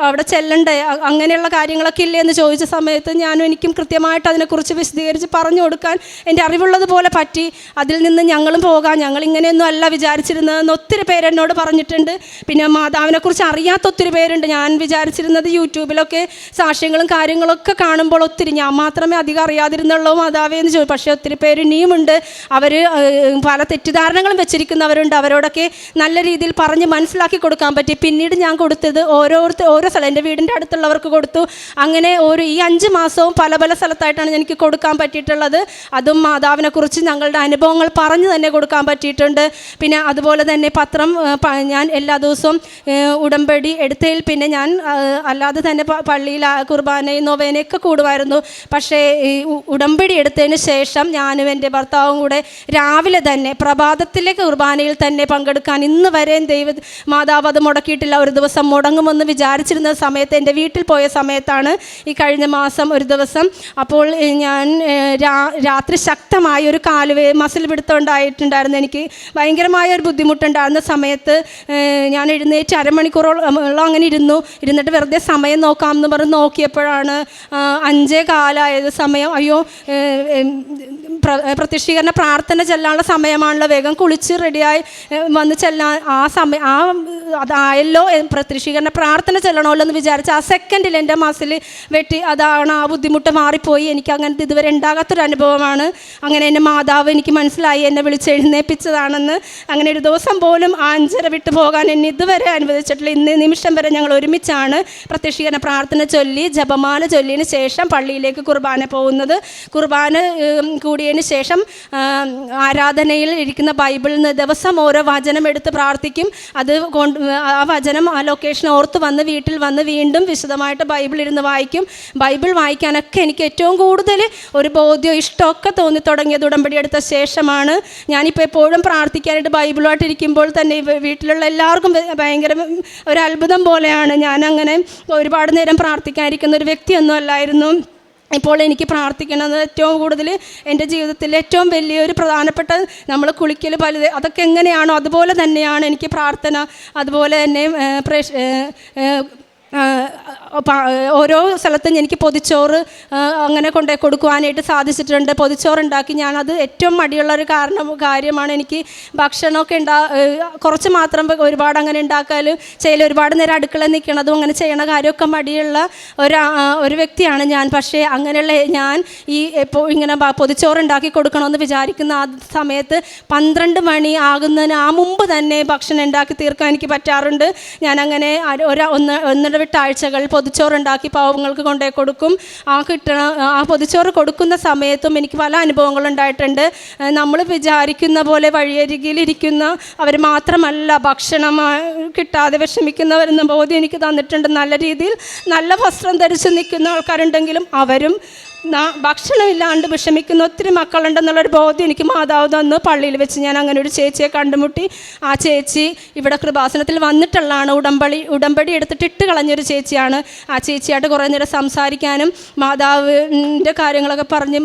S1: അവിടെ ചെല്ലണ്ടേ, അങ്ങനെയുള്ള കാര്യങ്ങളൊക്കെ ഇല്ലേ എന്ന് ചോദിച്ച സമയത്ത് എനിക്കും കൃത്യമായിട്ട് അതിനെക്കുറിച്ച് വിശദീകരിച്ച് പറഞ്ഞു കൊടുക്കാൻ എൻ്റെ അറിവുള്ളതുപോലെ പറ്റി. അതിൽ നിന്ന് ഞങ്ങളും പോകാം, ഞങ്ങൾ ഇങ്ങനെയൊന്നും അല്ല വിചാരിച്ചിരുന്നതെന്ന് ഒത്തിരി പേരെന്നോട് പറഞ്ഞിട്ടുണ്ട്. പിന്നെ മാതാവിനെക്കുറിച്ച് അറിയാത്ത ഒത്തിരി പേരുണ്ട്. ഞാൻ വിചാരിച്ചിരുന്നത് യൂട്യൂബിലൊക്കെ സാക്ഷ്യങ്ങളും കാര്യങ്ങളൊക്കെ കാണുമ്പോൾ ഒത്തിരി ഞാൻ മാത്രമേ അധികം അറിയാതിരുന്നുള്ളൂ മാതാവേ എന്ന് ചോദിച്ചു. പക്ഷേ ഒത്തിരി പേര് ഇനിയുമുണ്ട്. അവർ പല തെറ്റിദ്ധാരണകളും വെച്ചിരിക്കുന്നവരുണ്ട്. അവരോടൊക്കെ നല്ല രീതിയിൽ പറഞ്ഞ് മനസ്സിലാക്കി കൊടുക്കാൻ പറ്റി. പിന്നീട് ഞാൻ കൊടുത്തത് ഓരോ സ്ഥലം എൻ്റെ വീടിൻ്റെ അടുത്തുള്ളവർക്ക് കൊടുത്തു. അങ്ങനെ ഈ 5 മാസവും പല പല സ്ഥലത്തായിട്ടാണ് എനിക്ക് കൊടുക്കാൻ പറ്റിയിട്ടുള്ളത്. അതും മാതാവിനെക്കുറിച്ച് ഞങ്ങളുടെ അനുഭവങ്ങൾ പറഞ്ഞു തന്നെ കൊടുക്കാൻ പറ്റിയിട്ടുണ്ട്. പിന്നെ അതുപോലെ തന്നെ പത്രം ഞാൻ എല്ലാ ദിവസവും ഉടമ്പടി എടുത്തതിൽ പിന്നെ ഞാൻ അല്ലാതെ തന്നെ പള്ളിയിൽ കുർബാനയും നൊവേനയൊക്കെ കൂടുമായിരുന്നു. പക്ഷേ ഉടമ്പടി എടുത്തതിന് ശേഷം ഞാനും എൻ്റെ ഭർത്താവും കൂടെ രാവിലെ തന്നെ പ്രഭാതത്തിലെ കുർബാനയിൽ തന്നെ പങ്കെടുക്കാൻ ഇന്ന് വരെ മാതാവ് അത് മുടക്കിയിട്ടില്ല. ഒരു ദിവസം മുടങ്ങുമെന്ന് വിചാരിച്ചിരുന്ന സമയത്ത് എൻ്റെ വീട്ടിൽ പോയ സമയത്താണ് ഈ കഴിഞ്ഞ മാസം ഒരു ദിവസം. അപ്പോൾ ഞാൻ രാത്രി ശക്തമായ ഒരു മസിൽ പിടുത്തം ഉണ്ടായിട്ടുണ്ടായിരുന്നു. എനിക്ക് ഭയങ്കരമായ ഒരു ബുദ്ധിമുട്ടുണ്ടായിരുന്ന സമയത്ത് ഞാൻ എഴുന്നേറ്റ് അരമണിക്കൂറോളം അങ്ങനെ ഇരുന്നിട്ട് വെറുതെ സമയം നോക്കാമെന്ന് പറഞ്ഞ് നോക്കിയപ്പോഴാണ് 5:15 സമയം. അയ്യോ, പ്രത്യക്ഷീകരണ പ്രാർത്ഥന ചെല്ലാനുള്ള സമയമാണല്ലോ, വേഗം കുളിച്ച് റെഡിയായി വന്ന് ചെല്ലാൻ അതായല്ലോ, പ്രത്യക്ഷീകരണ പ്രാർത്ഥന ചെല്ലണമല്ലോ എന്ന് വിചാരിച്ച് ആ സെക്കൻഡിൽ എൻ്റെ മസിൽ വെട്ടി. അതാണ് ആ ബുദ്ധിമുട്ട് മാറിപ്പോയി. എനിക്ക് അങ്ങനത്തെ ഇതുവരെ ഉണ്ടാകാത്തൊരു അനുഭവമാണ്. അങ്ങനെ എൻ്റെ മാതാവ് എനിക്ക് മനസ്സിലായി എന്നെ വിളിച്ച് എഴുന്നേൽപ്പിച്ചതാണെന്ന്. അങ്ങനെ ഒരു ദിവസം പോലും 5:30 വിട്ട് പോകാൻ എന്നെ ഇതുവരെ അനുവദിച്ചിട്ടില്ല. ഇന്ന് നിമിഷം വരെ ഞങ്ങൾ ഒരുമിച്ചാണ് പ്രത്യക്ഷീകരണ പ്രാർത്ഥന ചൊല്ലി ജപമാല ചൊല്ലിയതിന് ശേഷം പള്ളിയിലേക്ക് കുർബാന പോകുന്നത്. കുർബാന കൂടിയതിന് ശേഷം ആരാധനയിൽ ഇരിക്കുന്ന ബൈബിളിൽ നിന്ന് ദിവസം ഓരോ വചനം എടുത്ത് പ്രാർത്ഥിക്കും. ആ വചനം ആ ലൊക്കേഷൻ ഓർത്ത് വന്ന് വീട്ടിൽ വന്ന് വീണ്ടും വിശദമായിട്ട് ബൈബിൾ ഇരുന്ന് വായിക്കും. ബൈബിൾ വായിക്കാനൊക്കെ എനിക്ക് ഏറ്റവും കൂടുതൽ ഒരു ബോധ്യം ഇഷ്ടമൊക്കെ തോന്നി തുടങ്ങിയത് ഉടമ്പടി എടുത്ത ശേഷമാണ്. ഞാനിപ്പോൾ എപ്പോഴും പ്രാർത്ഥിക്കാനായിട്ട് ബൈബിളുമായിട്ട് ഇരിക്കുമ്പോൾ തന്നെ വീട്ടിലുള്ള എല്ലാവർക്കും ഭയങ്കര ഒരു അത്ഭുതം പോലെയാണ്. ഞാനങ്ങനെ ഒരുപാട് നേരം പ്രാർത്ഥിക്കാനിരിക്കുന്ന ഒരു വ്യക്തിയൊന്നും അല്ലായിരുന്നു. ഇപ്പോൾ എനിക്ക് പ്രാർത്ഥിക്കണമെന്ന് ഏറ്റവും കൂടുതൽ എൻ്റെ ജീവിതത്തിൽ ഏറ്റവും വലിയൊരു പ്രധാനപ്പെട്ട നമ്മൾ കുളിക്കൽ പലത് അതൊക്കെ എങ്ങനെയാണോ അതുപോലെ തന്നെയാണ് എനിക്ക് പ്രാർത്ഥന. അതുപോലെ തന്നെ ഓരോ സ്ഥലത്തും എനിക്ക് പൊതിച്ചോറ് അങ്ങനെ കൊണ്ടു കൊടുക്കുവാനായിട്ട് സാധിച്ചിട്ടുണ്ട്. പൊതിച്ചോറുണ്ടാക്കി ഞാനത് ഏറ്റവും മടിയുള്ളൊരു കാര്യമാണ്. എനിക്ക് ഭക്ഷണമൊക്കെ കുറച്ച് മാത്രം ഒരുപാട് അങ്ങനെ ഉണ്ടാക്കാനും ഒരുപാട് നേരം അടുക്കള നിൽക്കണതും അങ്ങനെ ചെയ്യണ കാര്യമൊക്കെ മടിയുള്ള ഒരു വ്യക്തിയാണ് ഞാൻ. പക്ഷേ അങ്ങനെയുള്ള ഞാൻ ഇപ്പോൾ ഇങ്ങനെ പൊതിച്ചോറുണ്ടാക്കി കൊടുക്കണമെന്ന് വിചാരിക്കുന്ന ആ സമയത്ത് 12 മണി ആകുന്നതിന് മുമ്പ് തന്നെ ഭക്ഷണം ഉണ്ടാക്കി തീർക്കാൻ എനിക്ക് പറ്റാറുണ്ട്. ഞാനങ്ങനെ 1.5 ആഴ്ചകൾ പൊതിച്ചോറുണ്ടാക്കി പാവങ്ങൾക്ക് കൊണ്ടേ കൊടുക്കും. ആ പൊതിച്ചോറ് കൊടുക്കുന്ന സമയത്തും എനിക്ക് പല അനുഭവങ്ങളുണ്ടായിട്ടുണ്ട്. നമ്മൾ വിചാരിക്കുന്ന പോലെ വഴിയരികിലിരിക്കുന്ന അവർ മാത്രമല്ല ഭക്ഷണം കിട്ടാതെ വിഷമിക്കുന്നവരെന്ന ബോധ്യം എനിക്ക് തന്നിട്ടുണ്ട്. നല്ല രീതിയിൽ നല്ല വസ്ത്രം ധരിച്ച് നിൽക്കുന്ന ആൾക്കാരുണ്ടെങ്കിലും അവരും ഭക്ഷണമില്ലാണ്ട് വിഷമിക്കുന്ന ഒത്തിരി മക്കളുണ്ടെന്നുള്ളൊരു ബോധ്യം എനിക്ക് മാതാവ് തന്നു. പള്ളിയിൽ വെച്ച് ഞാൻ അങ്ങനെ ഒരു ചേച്ചിയെ കണ്ടുമുട്ടി. ആ ചേച്ചി ഇവിടെ കൃപാസനത്തിൽ വന്നിട്ടുള്ളതാണ്. ഉടമ്പടി എടുത്തിട്ട് ഇട്ട് കളഞ്ഞൊരു ചേച്ചിയാണ്. ആ ചേച്ചിയായിട്ട് കുറേ നേരം സംസാരിക്കാനും മാതാവിൻ്റെ കാര്യങ്ങളൊക്കെ പറഞ്ഞ്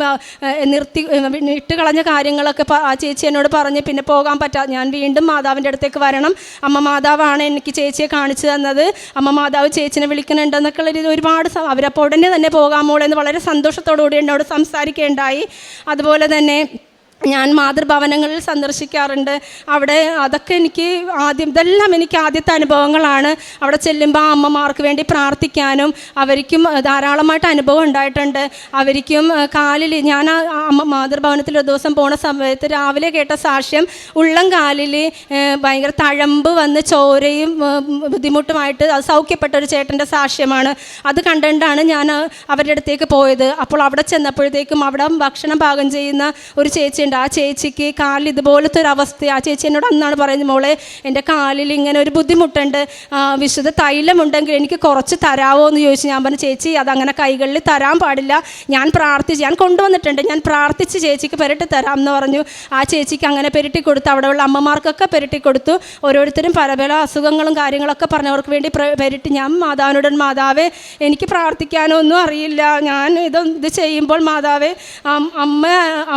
S1: ഇട്ട് കളഞ്ഞ കാര്യങ്ങളൊക്കെ ആ ചേച്ചി എന്നോട് പറഞ്ഞ് പിന്നെ പോകാൻ പറ്റാതെ ഞാൻ വീണ്ടും മാതാവിൻ്റെ അടുത്തേക്ക് വരണം. അമ്മ മാതാവാണ് എനിക്ക് ചേച്ചിയെ കാണിച്ചു തന്നത്. അമ്മ മാതാവ് ചേച്ചിനെ വിളിക്കുന്നുണ്ടെന്നൊക്കെയുള്ള രീതി ഒരുപാട് അവരപ്പോൾ ഉടനെ തന്നെ പോകാമോളെന്ന് എന്ന് വളരെ സന്തോഷത്തോടുകൂടി എന്നോട് സംസാരിക്കുകയുണ്ടായി. അതുപോലെ തന്നെ ഞാൻ മാതൃഭവനങ്ങളിൽ സന്ദർശിക്കാറുണ്ട്. അവിടെ അതൊക്കെ ഇതെല്ലാം എനിക്ക് ആദ്യത്തെ അനുഭവങ്ങളാണ്. അവിടെ ചെല്ലുമ്പോൾ അമ്മമാർക്ക് വേണ്ടി പ്രാർത്ഥിക്കാനും അവർക്കും ധാരാളമായിട്ട് അനുഭവം ഉണ്ടായിട്ടുണ്ട്. അവർക്കും കാലിൽ ഞാൻ മാതൃഭവനത്തിൽ ഒരു ദിവസം പോണ സമയത്ത് രാവിലെ കേട്ട സാക്ഷ്യം ഉള്ളം കാലിൽ ഭയങ്കര തഴമ്പ് വന്ന് ചോരയും ബുദ്ധിമുട്ടുമായിട്ട് അത് സൗഖ്യപ്പെട്ട ഒരു ചേട്ടൻ്റെ സാക്ഷ്യമാണ്. അത് കണ്ടുകൊണ്ടാണ് ഞാൻ അവരുടെ അടുത്തേക്ക് പോയത്. അപ്പോൾ അവിടെ ചെന്നപ്പോഴത്തേക്കും അവിടെ ഭക്ഷണം പാകം ചെയ്യുന്ന ഒരു ചേച്ചി ചേച്ചിയുണ്ട്. ആ ചേച്ചിക്ക് കാലിൽ ഇതുപോലത്തെ ഒരു അവസ്ഥ. ആ ചേച്ചി എന്നോട് അന്നാണ് പറയുന്നത്, മോളെ എൻ്റെ കാലിൽ ഇങ്ങനെ ഒരു ബുദ്ധിമുട്ടുണ്ട്, വിശുദ്ധ തൈലമുണ്ടെങ്കിൽ എനിക്ക് കുറച്ച് തരാമോ എന്ന് ചോദിച്ചു. ഞാൻ പറഞ്ഞു, ചേച്ചി അതങ്ങനെ കൈകളിൽ തരാൻ പാടില്ല, ഞാൻ കൊണ്ടുവന്നിട്ടുണ്ട്, ഞാൻ പ്രാർത്ഥിച്ച് ചേച്ചിക്ക് പെരട്ടി തരാം എന്ന് പറഞ്ഞു. ആ ചേച്ചിക്ക് അങ്ങനെ പെരട്ടി കൊടുത്തു. അവിടെയുള്ള അമ്മമാർക്കൊക്കെ പെരട്ടി കൊടുത്തു. ഓരോരുത്തരും പല പല അസുഖങ്ങളും കാര്യങ്ങളൊക്കെ പറഞ്ഞവർക്ക് വേണ്ടി പെരട്ടി. ഞാൻ മാതാവിനോട്, മാതാവേ എനിക്ക് പ്രാർത്ഥിക്കാനൊന്നും അറിയില്ല, ഞാൻ ഇത് ചെയ്യുമ്പോൾ മാതാവേ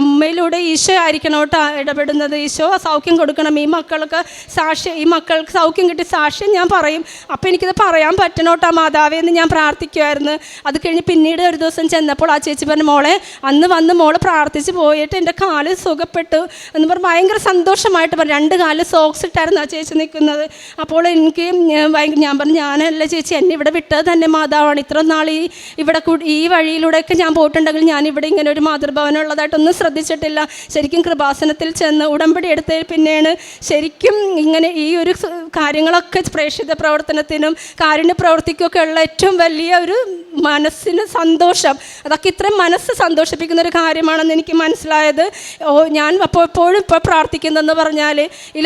S1: അമ്മയിലൂടെ ഈശോ ആയിരിക്കണം കേട്ടോ ഇടപെടുന്നത്, ഈശോ സൗഖ്യം കൊടുക്കണം, ഈ മക്കൾക്ക് സൗഖ്യം കിട്ടി സാക്ഷ്യം ഞാൻ പറയും, അപ്പം എനിക്കിത് പറയാൻ പറ്റണോട്ടാ മാതാവേ എന്ന് ഞാൻ പ്രാർത്ഥിക്കുമായിരുന്നു. അത് കഴിഞ്ഞ് പിന്നീട് ഒരു ദിവസം ചെന്നപ്പോൾ ആ ചേച്ചി പറഞ്ഞു, മോളെ അന്ന് വന്ന് മോള് പ്രാർത്ഥിച്ച് പോയിട്ട് എൻ്റെ കാല് സുഖപ്പെട്ടു എന്ന് പറഞ്ഞ് ഭയങ്കര സന്തോഷമായിട്ട് പറഞ്ഞു. 2 കാല് സോക്സ് ഇട്ടായിരുന്നു ആ ചേച്ചി നിൽക്കുന്നത്. അപ്പോൾ എനിക്ക് ഞാൻ പറഞ്ഞു, ഞാനല്ല ചേച്ചി, എന്നെ ഇവിടെ വിട്ടത് തന്നെ മാതാവാണ്. ഇത്ര നാൾ ഈ വഴിയിലൂടെയൊക്കെ ഞാൻ പോയിട്ടുണ്ടെങ്കിൽ ഞാനിവിടെ ഇങ്ങനെ ഒരു മാതൃഭവനുള്ളതായിട്ടൊന്നും ശ്രദ്ധിച്ചിട്ടില്ല. ശരിക്കും കൃപാസനത്തിൽ ചെന്ന് ഉടമ്പടി എടുത്തതിൽ പിന്നെയാണ് ശരിക്കും ഇങ്ങനെ ഈ ഒരു കാര്യങ്ങളൊക്കെ പ്രേക്ഷിത പ്രവർത്തനത്തിനും കാരുണ്യ പ്രവർത്തിക്കൊക്കെ ഉള്ള ഏറ്റവും വലിയ ഒരു മനസ്സിന് സന്തോഷം, അതൊക്കെ ഇത്രയും മനസ്സ് സന്തോഷിപ്പിക്കുന്ന ഒരു കാര്യമാണെന്ന് എനിക്ക് മനസ്സിലായത്. ഞാൻ എപ്പോഴും ഇപ്പോൾ പ്രാർത്ഥിക്കുന്നതെന്ന് പറഞ്ഞാൽ ഈ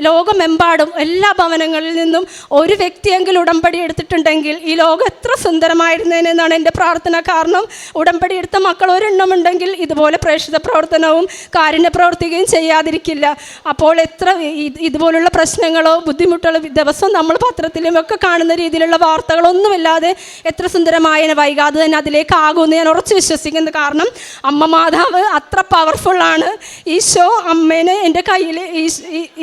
S1: ലോകമെമ്പാടും എല്ലാ ഭവനങ്ങളിൽ നിന്നും ഒരു വ്യക്തിയെങ്കിലും ഉടമ്പടി എടുത്തിട്ടുണ്ടെങ്കിൽ ഈ ലോകം എത്ര സുന്ദരമായിരുന്നതെന്നാണ് എൻ്റെ പ്രാർത്ഥന. കാരണം ഉടമ്പടി എടുത്ത മക്കൾ ഒരെണ്ണമുണ്ടെങ്കിൽ ഇതുപോലെ പ്രേക്ഷിത പ്രവർത്തനവും കാരുണ്യ പ്രവർത്തിക്കുകയും ചെയ്യാതിരിക്കില്ല. അപ്പോൾ എത്ര ഇതുപോലുള്ള പ്രശ്നങ്ങളോ ബുദ്ധിമുട്ടുകളോ ദിവസവും നമ്മൾ പത്രത്തിലും ഒക്കെ കാണുന്ന രീതിയിലുള്ള വാർത്തകളൊന്നുമില്ലാതെ എത്ര സുന്ദരമായ വൈകാതെ തന്നെ അതിലേക്ക് ആകുമെന്ന് ഞാൻ ഉറച്ചു വിശ്വസിക്കുന്നു. കാരണം അമ്മ മാതാവ് അത്ര പവർഫുള്ളാണ്. ഈശോ അമ്മേനെ എൻ്റെ കയ്യിൽ,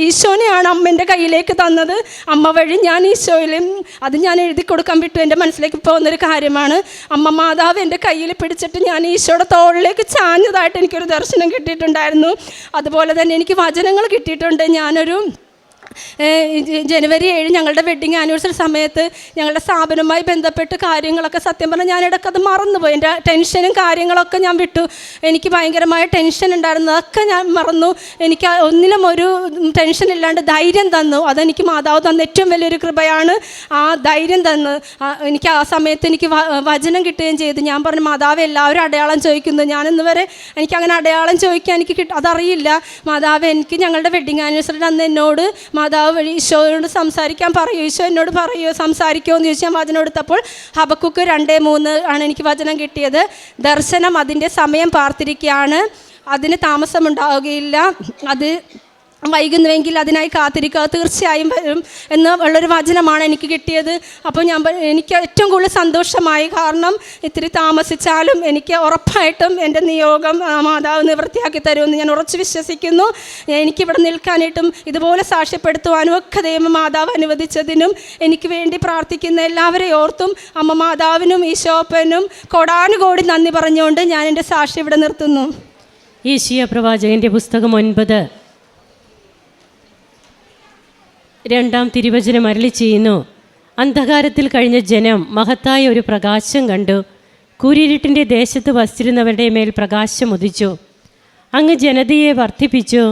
S1: ഈശോനെയാണ് അമ്മ എൻ്റെ കയ്യിലേക്ക് തന്നത്. അമ്മ വഴി ഞാൻ ഈശോയിലും അത് ഞാൻ എഴുതി കൊടുക്കാൻ വിട്ടു. എൻ്റെ മനസ്സിലേക്ക് പോകുന്നൊരു കാര്യമാണ്. അമ്മ മാതാവ് എൻ്റെ കയ്യിൽ പിടിച്ചിട്ട് ഞാൻ ഈശോയുടെ തോളിലേക്ക് ചാഞ്ഞതായിട്ട് എനിക്കൊരു ദർശനം കിട്ടിയിട്ടുണ്ടായിരുന്നു. അതുപോലെ തന്നെ എനിക്ക് വചനങ്ങൾ കിട്ടിയിട്ടുണ്ട്. ഞാനൊരു ജനുവരി 7 ഞങ്ങളുടെ വെഡ്ഡിങ് ആനിവേഴ്സറി സമയത്ത് ഞങ്ങളുടെ സ്ഥാപനവുമായി ബന്ധപ്പെട്ട് കാര്യങ്ങളൊക്കെ സത്യം പറഞ്ഞാൽ ഞാൻ ഇടയ്ക്കത് മറന്നുപോയി. എൻ്റെ ടെൻഷനും കാര്യങ്ങളൊക്കെ ഞാൻ വിട്ടു. എനിക്ക് ഭയങ്കരമായ ടെൻഷൻ ഉണ്ടായിരുന്നു, അതൊക്കെ ഞാൻ മറന്നു. എനിക്ക് ഒന്നിലും ഒരു ടെൻഷൻ ഇല്ലാണ്ട് ധൈര്യം തന്നു. അതെനിക്ക് മാതാവ് തന്ന ഏറ്റവും വലിയൊരു കൃപയാണ്. ആ ധൈര്യം തന്നു. എനിക്ക് ആ സമയത്ത് എനിക്ക് വചനം കിട്ടുകയും ചെയ്തു. ഞാൻ പറഞ്ഞു, മാതാവ് എല്ലാവരും അടയാളം ചോദിക്കുന്നു, ഞാനിന്ന് വരെ എനിക്കങ്ങനെ അടയാളം ചോദിക്കാൻ എനിക്ക് അതറിയില്ല. മാതാവ് എനിക്ക് ഞങ്ങളുടെ വെഡ്ഡിങ് ആനിവേഴ്സറിയുടെ അന്ന് എന്നോട് മാതാവ് വഴി ഈശോയോട് സംസാരിക്കാൻ പറയൂ, ഈശോ എന്നോട് പറയുമോ സംസാരിക്കുമോ എന്ന് ചോദിച്ചാൽ വചനം എടുത്തപ്പോൾ ഹബക്കുക്ക് 2:3 ആണ് എനിക്ക് വചനം കിട്ടിയത്. ദർശനം അതിൻ്റെ സമയം പാർത്തിരിക്കുകയാണ്, അതിന് താമസമുണ്ടാവുകയില്ല, അത് വൈകുന്നുവെങ്കിൽ അതിനായി കാത്തിരിക്കുക, തീർച്ചയായും വരും എന്ന് ഉള്ളൊരു വചനമാണ് എനിക്ക് കിട്ടിയത്. അപ്പോൾ എനിക്ക് ഏറ്റവും കൂടുതൽ സന്തോഷമായി. കാരണം ഇത്തിരി താമസിച്ചാലും എനിക്ക് ഉറപ്പായിട്ടും എൻ്റെ നിയോഗം മാതാവ് നിവൃത്തിയാക്കി തരുമെന്ന് ഞാൻ ഉറച്ചു വിശ്വസിക്കുന്നു. എനിക്കിവിടെ നിൽക്കാനായിട്ടും ഇതുപോലെ സാക്ഷ്യപ്പെടുത്തുവാനും ഒക്കെ ദൈവം മാതാവ് അനുവദിച്ചതിനും എനിക്ക് വേണ്ടി പ്രാർത്ഥിക്കുന്ന എല്ലാവരെയും ഓർത്തും അമ്മ മാതാവിനും ഈശോപ്പനും കോടാനുകോടി നന്ദി പറഞ്ഞുകൊണ്ട് ഞാൻ എൻ്റെ സാക്ഷി ഇവിടെ നിർത്തുന്നു.
S2: യേശയ്യാ പ്രവാചകൻ്റെ പുസ്തകം 9:2 തിരുവചനം അരുളി ചെയ്യുന്നു, അന്ധകാരത്തിൽ കഴിഞ്ഞ ജനം മഹത്തായ ഒരു പ്രകാശം കണ്ടു. കൂരിരുട്ടിൻ്റെ ദേശത്ത് വസിച്ചിരുന്നവരുടെ മേൽ പ്രകാശം ഉദിച്ചു. അങ്ങ് ജനതയെ വർദ്ധിപ്പിച്ചു,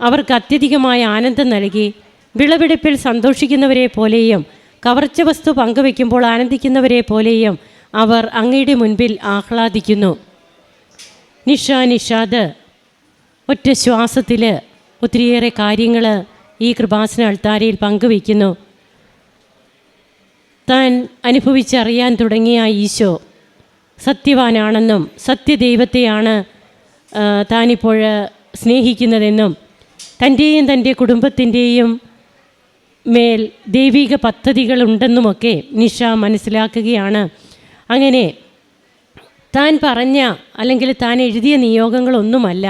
S2: അവർക്ക് അത്യധികമായ ആനന്ദം നൽകി. വിളവെടുപ്പിൽ സന്തോഷിക്കുന്നവരെ പോലെയും കവർച്ച വസ്തു പങ്കുവയ്ക്കുമ്പോൾ ആനന്ദിക്കുന്നവരെ പോലെയും അവർ അങ്ങയുടെ മുൻപിൽ ആഹ്ലാദിക്കുന്നു. നിഷാദ് ഒറ്റ ശ്വാസത്തിൽ ഒത്തിരിയേറെ കാര്യങ്ങൾ ഈ കൃപാസന അൾത്താരയിൽ പങ്കുവയ്ക്കുന്നു. താൻ അനുഭവിച്ചറിയാൻ തുടങ്ങിയ ഈശോ സത്യവാനാണെന്നും സത്യദൈവത്തെയാണ് താനിപ്പോൾ സ്നേഹിക്കുന്നതെന്നും തൻ്റെയും തൻ്റെ കുടുംബത്തിൻ്റെയും മേൽ ദൈവിക പദ്ധതികളുണ്ടെന്നുമൊക്കെ നിഷ മനസ്സിലാക്കുകയാണ്. അങ്ങനെ താൻ പറഞ്ഞ അല്ലെങ്കിൽ താൻ എഴുതിയ നിയോഗങ്ങളൊന്നുമല്ല,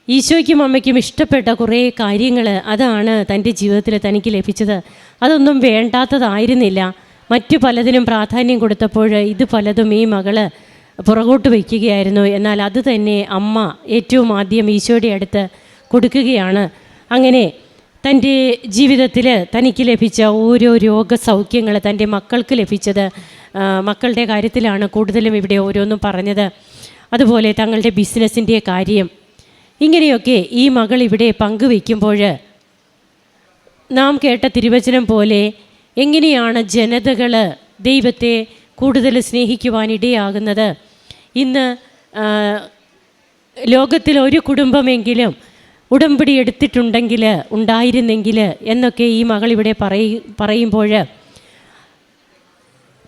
S2: ഈശോയ്ക്കും അമ്മയ്ക്കും ഇഷ്ടപ്പെട്ട കുറേ കാര്യങ്ങൾ അതാണ് തൻ്റെ ജീവിതത്തിൽ തനിക്ക് ലഭിച്ചത്. അതൊന്നും വേണ്ടാത്തതായിരുന്നില്ല. മറ്റു പലതിനും പ്രാധാന്യം കൊടുത്തപ്പോൾ ഇത് പലതും ഈ മകള് പുറകോട്ട് വയ്ക്കുകയായിരുന്നു. എന്നാൽ അത് തന്നെ അമ്മ ഏറ്റവും ആദ്യം ഈശോയുടെ അടുത്ത് കൊടുക്കുകയാണ്. അങ്ങനെ തൻ്റെ ജീവിതത്തിൽ തനിക്ക് ലഭിച്ച ഓരോ രോഗസൗഖ്യങ്ങൾ തൻ്റെ മക്കൾക്ക് ലഭിച്ചത്, മക്കളുടെ കാര്യത്തിലാണ് കൂടുതലും ഇവിടെ ഓരോന്നും പറഞ്ഞത്. അതുപോലെ തങ്ങളുടെ ബിസിനസ്സിൻ്റെ കാര്യം, ഇങ്ങനെയൊക്കെ ഈ മകൾ ഇവിടെ പങ്കുവയ്ക്കുമ്പോൾ നാം കേട്ട തിരുവചനം പോലെ എങ്ങനെയാണ് ജനതകൾ ദൈവത്തെ കൂടുതൽ സ്നേഹിക്കുവാനിടയാകുന്നത്. ഇന്ന് ലോകത്തിൽ ഒരു കുടുംബമെങ്കിലും ഉടമ്പടി എടുത്തിട്ടുണ്ടെങ്കിൽ ഉണ്ടായിരുന്നെങ്കിൽ എന്നൊക്കെ ഈ മകൾ ഇവിടെ പറയുമ്പോൾ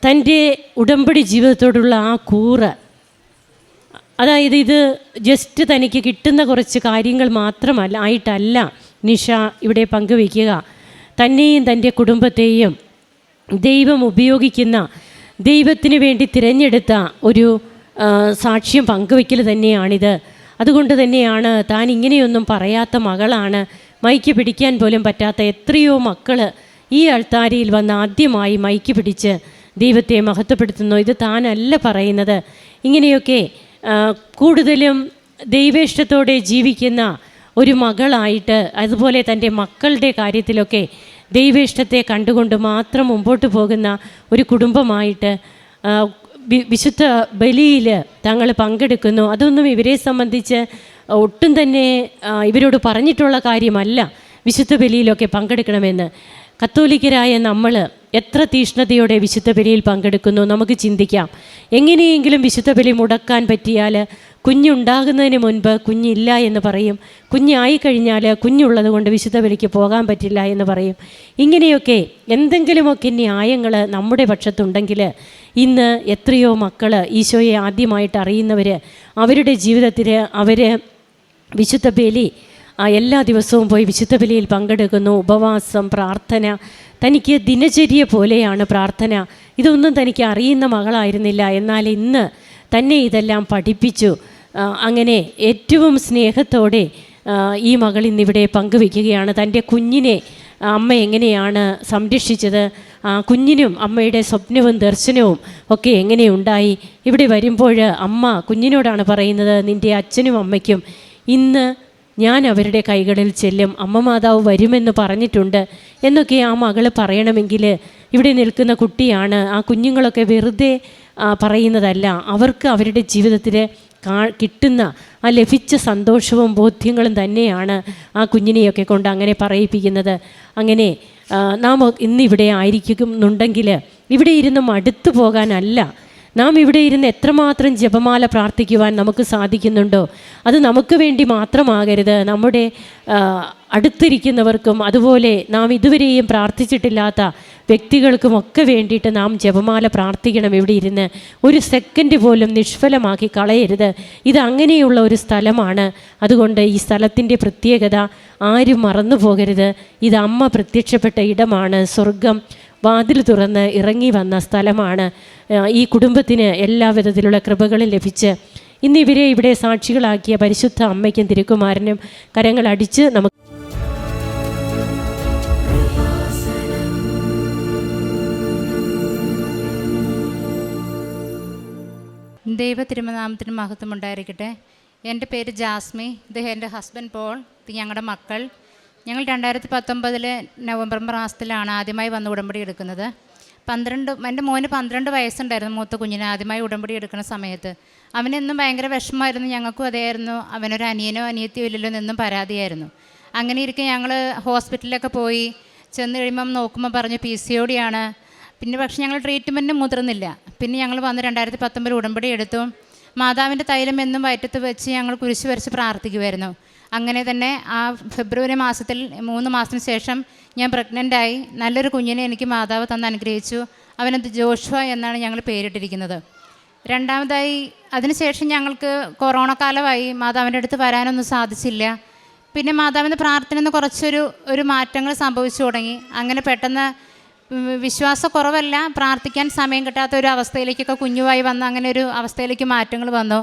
S2: തൻ്റെ ഉടമ്പടി ജീവിതത്തോടുള്ള ആ കൂറ്, അതായത് ഇത് ജസ്റ്റ് തനിക്ക് കിട്ടുന്ന കുറച്ച് കാര്യങ്ങൾ മാത്രമല്ല ആയിട്ടല്ല നിഷ ഇവിടെ പങ്കുവയ്ക്കുക. തന്നെയും തൻ്റെ കുടുംബത്തെയും ദൈവം ഉപയോഗിക്കുന്ന, ദൈവത്തിന് വേണ്ടി തിരഞ്ഞെടുത്ത ഒരു സാക്ഷ്യം പങ്കുവയ്ക്കൽ തന്നെയാണിത്. അതുകൊണ്ട് തന്നെയാണ് താൻ ഇങ്ങനെയൊന്നും പറയാത്ത മകളാണ്. മൈക്ക് പിടിക്കാൻ പോലും പറ്റാത്ത എത്രയോ മക്കൾ ഈ അൾത്താരയിൽ വന്ന് ആദ്യമായി മൈക്ക് പിടിച്ച് ദൈവത്തെ മഹത്വപ്പെടുത്തുന്നു. ഇത് താനല്ല പറയുന്നത്. ഇങ്ങനെയൊക്കെ കൂടുതലും ദൈവേഷ്ടത്തോടെ ജീവിക്കുന്ന ഒരു മകളായിട്ട്, അതുപോലെ തൻ്റെ മക്കളുടെ കാര്യത്തിലൊക്കെ ദൈവേഷ്ടത്തെ കണ്ടുകൊണ്ട് മാത്രം മുമ്പോട്ട് പോകുന്ന ഒരു കുടുംബമായിട്ട് വിശുദ്ധ ബലിയിൽ തങ്ങൾ പങ്കെടുക്കുന്നു. അതൊന്നും ഇവരെ സംബന്ധിച്ച് ഒട്ടും തന്നെ ഇവരോട് പറഞ്ഞിട്ടുള്ള കാര്യമല്ല വിശുദ്ധ ബലിയിലൊക്കെ പങ്കെടുക്കണമെന്ന്. കത്തോലിക്കരായ നമ്മൾ എത്ര തീഷ്ണതയോടെ വിശുദ്ധ ബലിയിൽ പങ്കെടുക്കുന്നു നമുക്ക് ചിന്തിക്കാം. എങ്ങനെയെങ്കിലും വിശുദ്ധ ബലി മുടക്കാൻ പറ്റിയാൽ കുഞ്ഞുണ്ടാകുന്നതിന് മുൻപ് കുഞ്ഞില്ല എന്ന് പറയും, കുഞ്ഞായിക്കഴിഞ്ഞാൽ കുഞ്ഞുള്ളത് കൊണ്ട് വിശുദ്ധ ബലിക്ക് പോകാൻ പറ്റില്ല എന്ന് പറയും. ഇങ്ങനെയൊക്കെ എന്തെങ്കിലുമൊക്കെ ന്യായങ്ങൾ നമ്മുടെ പക്ഷത്തുണ്ടെങ്കിൽ ഇന്ന് എത്രയോ മക്കൾ ഈശോയെ ആദ്യമായിട്ട് അറിയുന്നവർ അവരുടെ ജീവിതത്തിൽ അവർ വിശുദ്ധ ബലി എല്ലാ ദിവസവും പോയി വിശുദ്ധ ബലിയിൽ പങ്കെടുക്കുന്നു. ഉപവാസം, പ്രാർത്ഥന, തനിക്ക് ദിനചര്യ പോലെയാണ് പ്രാർത്ഥന. ഇതൊന്നും തനിക്ക് അറിയുന്ന മകളായിരുന്നില്ല. എന്നാൽ ഇന്ന് തന്നെ ഇതെല്ലാം പഠിപ്പിച്ചു. അങ്ങനെ ഏറ്റവും സ്നേഹത്തോടെ ഈ മകൾ ഇന്നിവിടെ പങ്കുവയ്ക്കുകയാണ്. തൻ്റെ കുഞ്ഞിനെ അമ്മ എങ്ങനെയാണ് സംരക്ഷിച്ചത്, കുഞ്ഞിനും അമ്മയുടെ സ്വപ്നവും ദർശനവും ഒക്കെ എങ്ങനെയുണ്ടായി. ഇവിടെ വരുമ്പോൾ അമ്മ കുഞ്ഞിനോടാണ് പറയുന്നത്, നിൻ്റെ അച്ഛനും അമ്മയ്ക്കും ഇന്ന് ഞാൻ അവരുടെ കൈകളിൽ ചെല്ലും, അമ്മ മാതാവ് വരുമെന്ന് പറഞ്ഞിട്ടുണ്ട് എന്നൊക്കെ ആ മകൾ പറയണമെങ്കിൽ ഇവിടെ നിൽക്കുന്ന കുട്ടിയാണ്. ആ കുഞ്ഞുങ്ങളൊക്കെ വെറുതെ പറയുന്നതല്ല, അവർക്ക് അവരുടെ ജീവിതത്തിൽ കിട്ടുന്ന ആ ലഭിച്ച സന്തോഷവും ബോധ്യങ്ങളും തന്നെയാണ് ആ കുഞ്ഞിനെയൊക്കെ കൊണ്ട് അങ്ങനെ പറയിപ്പിക്കുന്നത്. അങ്ങനെ നാം ഇന്നിവിടെ ആയിരിക്കുന്നുണ്ടെങ്കിൽ ഇവിടെ ഇരുന്ന് മടുത്തു പോകാനല്ല, നാം ഇവിടെ ഇരുന്ന് എത്രമാത്രം ജപമാല പ്രാർത്ഥിക്കുവാൻ നമുക്ക് സാധിക്കുന്നുണ്ടോ അത് നമുക്ക് വേണ്ടി മാത്രമാകരുത്, നമ്മുടെ അടുത്തിരിക്കുന്നവർക്കും അതുപോലെ നാം ഇതുവരെയും പ്രാർത്ഥിച്ചിട്ടില്ലാത്ത വ്യക്തികൾക്കുമൊക്കെ വേണ്ടിയിട്ട് നാം ജപമാല പ്രാർത്ഥിക്കണം. ഇവിടെ ഇരുന്ന് ഒരു സെക്കൻഡ് പോലും നിഷ്ഫലമാക്കി കളയരുത്. ഇത് അങ്ങനെയുള്ള ഒരു സ്ഥലമാണ്. അതുകൊണ്ട് ഈ സ്ഥലത്തിൻ്റെ പ്രത്യേകത ആരും മറന്നു പോകരുത്. ഇത് അമ്മ പ്രത്യക്ഷപ്പെട്ട ഇടമാണ്. സ്വർഗം വാതിൽ തുറന്ന് ഇറങ്ങി വന്ന സ്ഥലമാണ്. ഈ കുടുംബത്തിന് എല്ലാവിധത്തിലുള്ള കൃപകളും ലഭിച്ച് ഇന്നിവരെ ഇവിടെ സാക്ഷികളാക്കിയ പരിശുദ്ധ അമ്മയ്ക്കും തിരുക്കുമാരനും കരങ്ങളടിച്ച് നമുക്ക്
S3: ദൈവ തിരുനാമത്തിന് മഹത്വം ഉണ്ടായിരിക്കട്ടെ. എൻ്റെ പേര് ജാസ്മി, ഇത് എൻ്റെ ഹസ്ബൻഡ് പോൾ, ഇത് ഞങ്ങളുടെ മക്കൾ. ഞങ്ങൾ 2019 നവംബർ മാസത്തിലാണ് ആദ്യമായി വന്ന് ഉടമ്പടി എടുക്കുന്നത്. എൻ്റെ മോന് 12 വയസ്സുണ്ടായിരുന്നു, മൂത്ത കുഞ്ഞിന് ആദ്യമായി ഉടമ്പടി എടുക്കുന്ന സമയത്ത്. അവനെന്നും ഭയങ്കര വിഷമമായിരുന്നു, ഞങ്ങൾക്കും അതായിരുന്നു. അവനൊരു അനിയനോ അനിയത്തിയോ ഇല്ലല്ലോ എന്നും പരാതിയായിരുന്നു. അങ്ങനെ ഇരിക്കെ ഞങ്ങൾ ഹോസ്പിറ്റലിലൊക്കെ പോയി ചെന്ന് കഴിയുമ്പം നോക്കുമ്പോൾ പറഞ്ഞു PCOD ആണ്. പിന്നെ പക്ഷേ ഞങ്ങൾ ട്രീറ്റ്മെൻറ്റിന് മുതിർന്നില്ല. പിന്നെ ഞങ്ങൾ വന്ന് 2019 ഉടമ്പടി എടുത്തു. മാതാവിൻ്റെ തൈലം എന്നും വയറ്റത്ത് വെച്ച് ഞങ്ങൾ കുരിശ് വരച്ച് പ്രാർത്ഥിക്കുമായിരുന്നു. അങ്ങനെ തന്നെ ആ ഫെബ്രുവരി മാസത്തിൽ 3 മാസത്തിന് ശേഷം ഞാൻ പ്രഗ്നൻ്റായി. നല്ലൊരു കുഞ്ഞിനെ എനിക്ക് മാതാവ് തന്ന് അനുഗ്രഹിച്ചു. അവനത് ജോഷുവ എന്നാണ് ഞങ്ങൾ പേരിട്ടിരിക്കുന്നത്. രണ്ടാമതായി അതിനുശേഷം ഞങ്ങൾക്ക് കൊറോണ കാലമായി, മാതാവിൻ്റെ അടുത്ത് വരാനൊന്നും സാധിച്ചില്ല. പിന്നെ മാതാവിൻ്റെ പ്രാർത്ഥനയിൽ കുറച്ചൊരു മാറ്റങ്ങൾ സംഭവിച്ചു തുടങ്ങി. അങ്ങനെ പെട്ടെന്ന് വിശ്വാസക്കുറവല്ല, പ്രാർത്ഥിക്കാൻ സമയം കിട്ടാത്ത ഒരു അവസ്ഥയിലേക്കൊക്കെ കുഞ്ഞുമായി വന്ന് അങ്ങനെ ഒരു അവസ്ഥയിലേക്ക് മാറ്റങ്ങൾ വന്നു.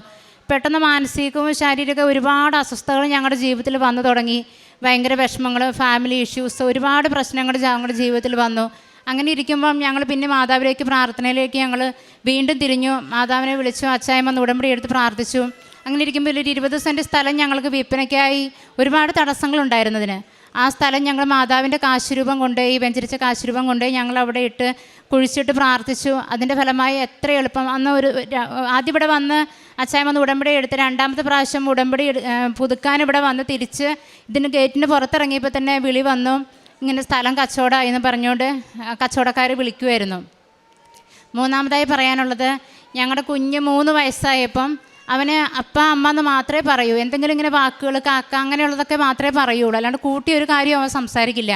S3: പെട്ടെന്ന് മാനസികവും ശാരീരികവും ഒരുപാട് അസ്വസ്ഥതകൾ ഞങ്ങളുടെ ജീവിതത്തിൽ വന്നു തുടങ്ങി. ഭയങ്കര വിഷമങ്ങൾ, ഫാമിലി ഇഷ്യൂസ്, ഒരുപാട് പ്രശ്നങ്ങൾ ഞങ്ങളുടെ ജീവിതത്തിൽ വന്നു. അങ്ങനെ ഇരിക്കുമ്പം ഞങ്ങൾ പിന്നെ മാതാവിലേക്ക് പ്രാർത്ഥനയിലേക്ക് ഞങ്ങൾ വീണ്ടും തിരിഞ്ഞു. മാതാവിനെ വിളിച്ചു, അച്ചായം വന്ന് ഉടമ്പടി എടുത്ത് പ്രാർത്ഥിച്ചു. അങ്ങനെ ഇരിക്കുമ്പോൾ ഒരു 20 സെൻറ്റ് സ്ഥലം ഞങ്ങൾക്ക് വിൽപ്പനയ്ക്കായി ഒരുപാട് തടസ്സങ്ങളുണ്ടായിരുന്നതിന് ആ സ്ഥലം ഞങ്ങൾ മാതാവിൻ്റെ കാശുരൂപം കൊണ്ടുപോയി, വെഞ്ചരിച്ച കാശുരൂപം കൊണ്ടുപോയി ഞങ്ങൾ അവിടെ ഇട്ട് കുഴിച്ചിട്ട് പ്രാർത്ഥിച്ചു. അതിൻ്റെ ഫലമായി എത്ര എളുപ്പം അന്ന് ആദ്യം ഇവിടെ വന്ന് അച്ചായം വന്ന് ഉടമ്പടി എടുത്ത് 2ാമത്തെ പ്രാവശ്യം ഉടമ്പടി പുതുക്കാൻ ഇവിടെ വന്ന് തിരിച്ച് ഇതിന് ഗേറ്റിന് പുറത്തിറങ്ങിയപ്പോൾ തന്നെ വിളി വന്നു, ഇങ്ങനെ സ്ഥലം കച്ചവടമായി എന്ന് പറഞ്ഞുകൊണ്ട് കച്ചവടക്കാർ വിളിക്കുമായിരുന്നു. 3ാമതായി പറയാനുള്ളത്, ഞങ്ങളുടെ കുഞ്ഞ് 3 വയസ്സായപ്പം അവന് അപ്പ അമ്മ എന്ന് മാത്രമേ പറയൂ. എന്തെങ്കിലും ഇങ്ങനെ വാക്കുകൾ കാക്ക അങ്ങനെയുള്ളതൊക്കെ മാത്രമേ പറയുള്ളൂ, അല്ലാണ്ട് കൂട്ടി ഒരു കാര്യം അവൻ സംസാരിക്കില്ല.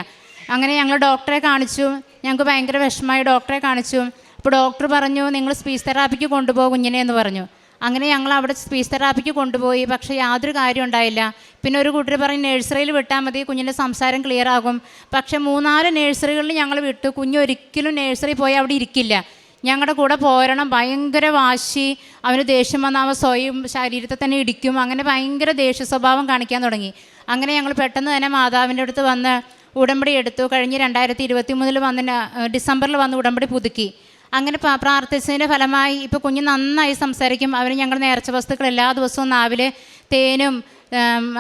S3: അങ്ങനെ ഞങ്ങൾ ഡോക്ടറെ കാണിച്ചു. ഞങ്ങൾക്ക് ഭയങ്കര വിഷമമായി. ഡോക്ടറെ കാണിച്ചു. അപ്പോൾ ഡോക്ടർ പറഞ്ഞു നിങ്ങൾ സ്പീച്ച് തെറാപ്പിക്ക് കൊണ്ടുപോകും കുഞ്ഞിനെ എന്ന് പറഞ്ഞു. അങ്ങനെ ഞങ്ങൾ അവിടെ സ്പീച്ച് തെറാപ്പിക്ക് കൊണ്ടുപോയി. പക്ഷേ യാതൊരു കാര്യം ഉണ്ടായില്ല. പിന്നെ ഒരു കൂട്ടർ പറഞ്ഞ് നഴ്സറിയിൽ വിട്ടാൽ മതി, കുഞ്ഞിൻ്റെ സംസാരം ക്ലിയർ ആകും. പക്ഷേ 3-4 നഴ്സറികളിൽ ഞങ്ങൾ വിട്ടു. കുഞ്ഞ് ഒരിക്കലും നഴ്സറി പോയി അവിടെ ഇരിക്കില്ല. ഞങ്ങളുടെ കൂടെ പോരണം. ഭയങ്കര വാശി, അവന് ദേഷ്യം വന്നാൽ അവൻ സ്വയം ശരീരത്തെ തന്നെ ഇടിക്കും. അങ്ങനെ ഭയങ്കര ദേഷ്യ സ്വഭാവം കാണിക്കാൻ തുടങ്ങി. അങ്ങനെ ഞങ്ങൾ പെട്ടെന്ന് തന്നെ മാതാവിൻ്റെ അടുത്ത് വന്ന് ഉടമ്പടി എടുത്തു. കഴിഞ്ഞ് 2023 വന്ന് ഡിസംബറിൽ വന്ന് ഉടമ്പടി പുതുക്കി. അങ്ങനെ പ്രാർത്ഥിച്ചതിൻ്റെ ഫലമായി ഇപ്പോൾ കുഞ്ഞ് നന്നായി സംസാരിക്കും. അവന് ഞങ്ങൾ നേർച്ച വസ്തുക്കൾ എല്ലാ ദിവസവും നാവിലെ തേനും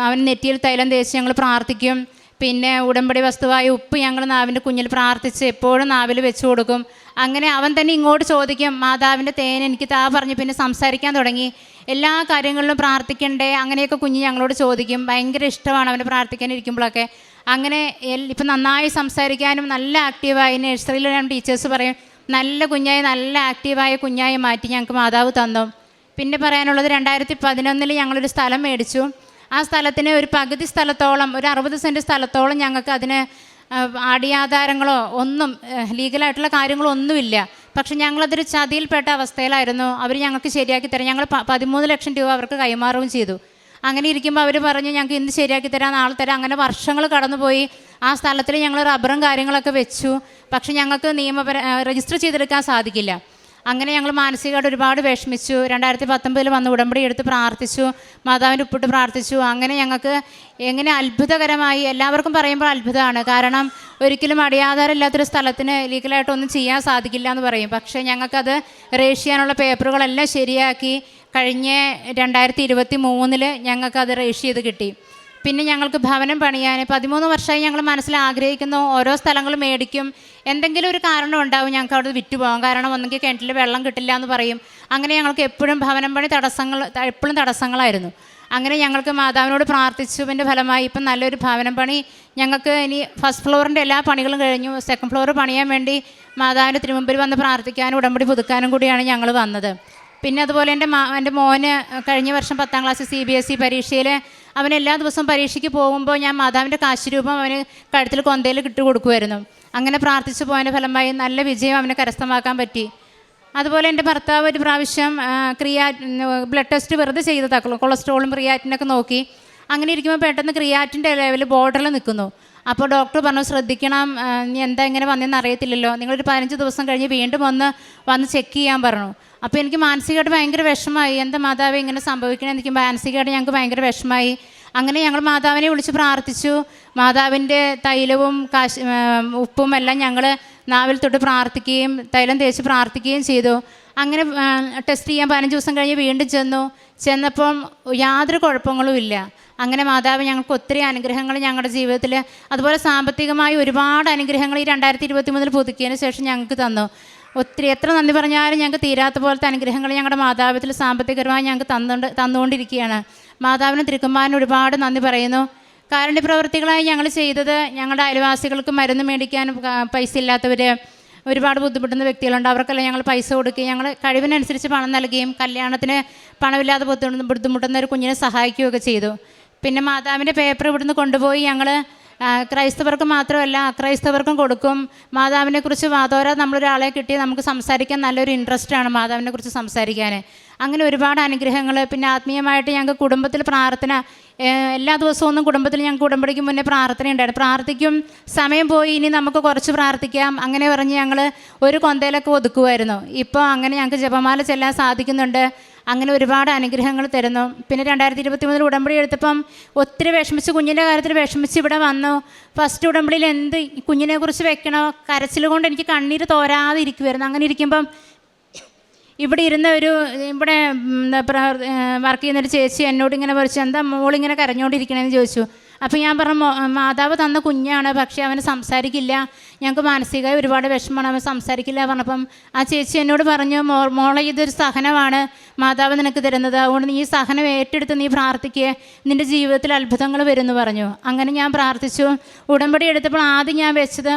S3: അവന് നെറ്റിയിൽ തൈലം തേച്ച് ഞങ്ങൾ പ്രാർത്ഥിക്കും. പിന്നെ ഉടമ്പടി വസ്തുവായ ഉപ്പ് ഞങ്ങൾ നാവിൻ്റെ കുഞ്ഞിൽ പ്രാർത്ഥിച്ച് എപ്പോഴും നാവിൽ വെച്ച് കൊടുക്കും. അങ്ങനെ അവൻ തന്നെ ഇങ്ങോട്ട് ചോദിക്കും, മാതാവിൻ്റെ തേൻ എനിക്ക് താ പറഞ്ഞു. പിന്നെ സംസാരിക്കാൻ തുടങ്ങി. എല്ലാ കാര്യങ്ങളിലും പ്രാർത്ഥിക്കണ്ടേ അങ്ങനെയൊക്കെ കുഞ്ഞ് ഞങ്ങളോട് ചോദിക്കും. ഭയങ്കര ഇഷ്ടമാണ് അവന് പ്രാർത്ഥിക്കാനിരിക്കുമ്പോഴൊക്കെ. അങ്ങനെ ഇപ്പം നന്നായി സംസാരിക്കാനും നല്ല ആക്റ്റീവായി. നഴ്സറിയിൽ ഞാൻ ടീച്ചേഴ്സ് പറയും നല്ല കുഞ്ഞായി, നല്ല ആക്റ്റീവായ കുഞ്ഞായി മാറ്റി ഞങ്ങൾക്ക് മാതാവ് തന്നു. പിന്നെ പറയാനുള്ളത് 2011 ഞങ്ങളൊരു സ്ഥലം മേടിച്ചു. ആ സ്ഥലത്തിന് ഒരു പകുതി സ്ഥലത്തോളം, ഒരു 60 സെൻറ്റ് സ്ഥലത്തോളം ഞങ്ങൾക്ക് അതിന് ആടിയാധാരങ്ങളോ ഒന്നും ലീഗലായിട്ടുള്ള കാര്യങ്ങളോ ഒന്നുമില്ല. പക്ഷെ ഞങ്ങളതൊരു ചതിയിൽപ്പെട്ട അവസ്ഥയിലായിരുന്നു. അവർ ഞങ്ങൾക്ക് ശരിയാക്കി തരാം. ഞങ്ങൾ 13 ലക്ഷം രൂപ അവർക്ക് കൈമാറുകയും ചെയ്തു. അങ്ങനെ ഇരിക്കുമ്പോൾ അവർ പറഞ്ഞു ഞങ്ങൾക്ക് ഇന്ന് ശരിയാക്കി തരാം, നാളെ തരാം. അങ്ങനെ വർഷങ്ങൾ കടന്നുപോയി. ആ സ്ഥലത്തിൽ ഞങ്ങൾ റബ്ബറും കാര്യങ്ങളൊക്കെ വെച്ചു. പക്ഷെ ഞങ്ങൾക്ക് രജിസ്റ്റർ ചെയ്തെടുക്കാൻ സാധിക്കില്ല. അങ്ങനെ ഞങ്ങൾ മാനസികമായിട്ട് ഒരുപാട് വിഷമിച്ചു. 2019 വന്ന് ഉടമ്പടി എടുത്ത് പ്രാർത്ഥിച്ചു, മാതാവിൻ്റെ ഉപ്പിട്ട് പ്രാർത്ഥിച്ചു. അങ്ങനെ ഞങ്ങൾക്ക് എങ്ങനെ അത്ഭുതകരമായി, എല്ലാവർക്കും പറയുമ്പോൾ അത്ഭുതമാണ്. കാരണം ഒരിക്കലും അടിയാധാരമില്ലാത്തൊരു സ്ഥലത്തിന് ലീഗലായിട്ടൊന്നും ചെയ്യാൻ സാധിക്കില്ല എന്ന് പറയും. പക്ഷേ ഞങ്ങൾക്കത് രജിസ്റ്റർ ചെയ്യാനുള്ള പേപ്പറുകളെല്ലാം ശരിയാക്കി കഴിഞ്ഞ 2023 ഞങ്ങൾക്കത് രജിസ്റ്റർ ചെയ്ത് കിട്ടി. പിന്നെ ഞങ്ങൾക്ക് ഭവനം പണിയാൻ 13 വർഷമായി ഞങ്ങൾ മനസ്സിൽ ആഗ്രഹിക്കുന്നു. ഓരോ സ്ഥലങ്ങളും മേടിക്കും, എന്തെങ്കിലും ഒരു കാരണം ഉണ്ടാവും ഞങ്ങൾക്ക് അവിടെ വിറ്റ് പോകാം. കാരണം ഒന്നെങ്കിൽ കിണറ്റിൽ വെള്ളം കിട്ടില്ല എന്ന് പറയും. അങ്ങനെ ഞങ്ങൾക്ക് എപ്പോഴും ഭവനം പണി എപ്പോഴും തടസ്സങ്ങളായിരുന്നു. അങ്ങനെ ഞങ്ങൾക്ക് മാതാവിനോട് പ്രാർത്ഥിച്ചതിൻ്റെ ഫലമായി ഇപ്പം നല്ലൊരു ഭവനം പണി ഞങ്ങൾക്ക് ഇനി ഫസ്റ്റ് ഫ്ലോറിൻ്റെ എല്ലാ പണികളും കഴിഞ്ഞു. സെക്കൻഡ് ഫ്ലോർ പണിയാൻ വേണ്ടി മാതാവിൻ്റെ തിരുമുമ്പിൽ വന്ന് പ്രാർത്ഥിക്കാനും ഉടമ്പടി പുതുക്കാനും കൂടിയാണ് ഞങ്ങൾ വന്നത്. പിന്നെ അതുപോലെ എൻ്റെ മോന് കഴിഞ്ഞ വർഷം 10ാം ക്ലാസ് CBSE പരീക്ഷയിൽ അവൻ എല്ലാ ദിവസവും പരീക്ഷയ്ക്ക് പോകുമ്പോൾ ഞാൻ മാതാവിൻ്റെ കാശുരൂപം അവന് കഴുത്തിൽ കൊന്തയിൽ ഇട്ട് കൊടുക്കുമായിരുന്നു. അങ്ങനെ പ്രാർത്ഥിച്ചു പോയതിൻ്റെ ഫലമായി നല്ല വിജയം അവന് കരസ്ഥമാക്കാൻ പറ്റി. അതുപോലെ എൻ്റെ ഭർത്താവ് ഒരു പ്രാവശ്യം ബ്ലഡ് ടെസ്റ്റ് വെറുതെ ചെയ്തതാക്കുള്ളൂ, കൊളസ്ട്രോളും ക്രിയാറ്റിനൊക്കെ നോക്കി. അങ്ങനെ ഇരിക്കുമ്പോൾ പെട്ടെന്ന് ക്രിയാറ്റിൻ്റെ ലെവൽ ബോർഡറിൽ നിൽക്കുന്നു. അപ്പോൾ ഡോക്ടർ പറഞ്ഞു ശ്രദ്ധിക്കണം, എന്താ ഇങ്ങനെ വന്നതെന്ന് അറിയത്തില്ലല്ലോ, നിങ്ങളൊരു 15 ദിവസം കഴിഞ്ഞ് വീണ്ടും വന്ന് ചെക്ക് ചെയ്യാൻ പറഞ്ഞു. അപ്പോൾ എനിക്ക് മാനസികമായിട്ട് ഭയങ്കര വിഷമമായി. എന്താ മാതാവേ ഇങ്ങനെ സംഭവിക്കണമെന്ന് എനിക്ക് മാനസികമായിട്ട് ഞങ്ങൾക്ക് ഭയങ്കര വിഷമമായി. അങ്ങനെ ഞങ്ങൾ മാതാവിനെ വിളിച്ച് പ്രാർത്ഥിച്ചു. മാതാവിൻ്റെ തൈലവും ഉപ്പും എല്ലാം ഞങ്ങൾ നാവിൽ തൊട്ട് പ്രാർത്ഥിക്കുകയും തൈലം തേച്ച് പ്രാർത്ഥിക്കുകയും ചെയ്തു. അങ്ങനെ ടെസ്റ്റ് ചെയ്യാൻ 15 ദിവസം കഴിഞ്ഞ് വീണ്ടും ചെന്നപ്പം യാതൊരു കുഴപ്പങ്ങളും ഇല്ല. അങ്ങനെ മാതാവ് ഞങ്ങൾക്ക് ഒത്തിരി അനുഗ്രഹങ്ങൾ ഞങ്ങളുടെ ജീവിതത്തിൽ, അതുപോലെ സാമ്പത്തികമായി ഒരുപാട് അനുഗ്രഹങ്ങൾ ഈ 2023 പുതുക്കിയതിന് ശേഷം ഞങ്ങൾക്ക് തന്നു. ഒത്തിരി എത്ര നന്ദി പറഞ്ഞാലും ഞങ്ങൾക്ക് തീരാത്ത പോലത്തെ അനുഗ്രഹങ്ങൾ ഞങ്ങളുടെ മാതാവിൽ സാമ്പത്തികപരമായി ഞങ്ങൾക്ക് തന്നുകൊണ്ടിരിക്കുകയാണ്. മാതാവിനും തിരുക്കുമാരനും ഒരുപാട് നന്ദി പറയുന്നു. കാരുണ്യപ്രവർത്തികളായി ഞങ്ങൾ ചെയ്തത്, ഞങ്ങളുടെ അയൽവാസികൾക്ക് മരുന്ന് മേടിക്കാനും പൈസ ഇല്ലാത്തവർ, ഒരുപാട് ബുദ്ധിമുട്ടുന്ന വ്യക്തികളുണ്ട്, അവർക്കെല്ലാം ഞങ്ങൾ പൈസ കൊടുക്കുകയും ഞങ്ങൾ കഴിവിനനുസരിച്ച് പണം നൽകുകയും കല്യാണത്തിന് പണമില്ലാതെ ബുദ്ധിമുട്ടുന്ന ഒരു കുഞ്ഞിനെ സഹായിക്കുകയൊക്കെ ചെയ്തു. പിന്നെ മാതാവിൻ്റെ പേപ്പർ ഇവിടുന്ന് കൊണ്ടുപോയി ഞങ്ങൾ ക്രൈസ്തവർക്ക് മാത്രമല്ല അക്രൈസ്തവർക്കും കൊടുക്കും. മാതാവിനെക്കുറിച്ച് വാതോരാ നമ്മളൊരാളെ കിട്ടി നമുക്ക് സംസാരിക്കാൻ നല്ലൊരു ഇൻട്രസ്റ്റാണ് മാതാവിനെക്കുറിച്ച് സംസാരിക്കാൻ. അങ്ങനെ ഒരുപാട് അനുഗ്രഹങ്ങൾ. പിന്നെ ആത്മീയമായിട്ട് ഞങ്ങൾക്ക് കുടുംബത്തിൽ പ്രാർത്ഥന എല്ലാ ദിവസവും ഒന്നും കുടുംബത്തിൽ ഞങ്ങൾക്ക് ഉടമ്പടിക്ക് മുന്നേ പ്രാർത്ഥന ഉണ്ടായിരുന്നു. പ്രാർത്ഥിക്കും, സമയം പോയി ഇനി നമുക്ക് കുറച്ച് പ്രാർത്ഥിക്കാം അങ്ങനെ പറഞ്ഞ് ഞങ്ങൾ ഒരു കൊന്തയിലൊക്കെ ഒതുക്കുമായിരുന്നു. ഇപ്പോൾ അങ്ങനെ ഞങ്ങൾക്ക് ജപമാല ചെല്ലാൻ സാധിക്കുന്നുണ്ട്. അങ്ങനെ ഒരുപാട് അനുഗ്രഹങ്ങൾ തരുന്നു. പിന്നെ 2023 ഉടമ്പടി എടുത്തപ്പം ഒത്തിരി വിഷമിച്ച്, കുഞ്ഞിൻ്റെ കാര്യത്തിൽ വിഷമിച്ച് ഇവിടെ വന്നു. ഫസ്റ്റ് ഉടമ്പടിയിൽ എന്ത് കുഞ്ഞിനെക്കുറിച്ച് വെക്കണോ, കരച്ചിൽ കൊണ്ട് എനിക്ക് കണ്ണീര് തോരാതെ ഇരിക്കുമായിരുന്നു. അങ്ങനെ ഇരിക്കുമ്പം ഇവിടെ ഇരുന്ന ഇവിടെ വർക്ക് ചെയ്യുന്നൊരു ചേച്ചി എന്നോട് ഇങ്ങനെ പറിച്ചു, എന്താ മോളിങ്ങനെ കരഞ്ഞുകൊണ്ടിരിക്കണമെന്ന് ചോദിച്ചു. അപ്പോൾ ഞാൻ പറഞ്ഞു മാതാവ് തന്ന കുഞ്ഞാണ്, പക്ഷേ അവന് സംസാരിക്കില്ല, ഞങ്ങൾക്ക് മാനസികമായി ഒരുപാട് വിഷമമാണ്, അവൻ സംസാരിക്കില്ല പറഞ്ഞപ്പം ആ ചേച്ചി എന്നോട് പറഞ്ഞു, മോളെ ഇതൊരു സഹനമാണ് മാതാവ് നിനക്ക് തരുന്നത്, അതുകൊണ്ട് നീ ഈ സഹനം ഏറ്റെടുത്ത് നീ പ്രാർത്ഥിക്കുക, നിൻ്റെ ജീവിതത്തിൽ അത്ഭുതങ്ങൾ വരുമെന്ന് പറഞ്ഞു. അങ്ങനെ ഞാൻ പ്രാർത്ഥിച്ചു. ഉടമ്പടി എടുത്തപ്പോൾ ആദ്യം ഞാൻ വെച്ചത്,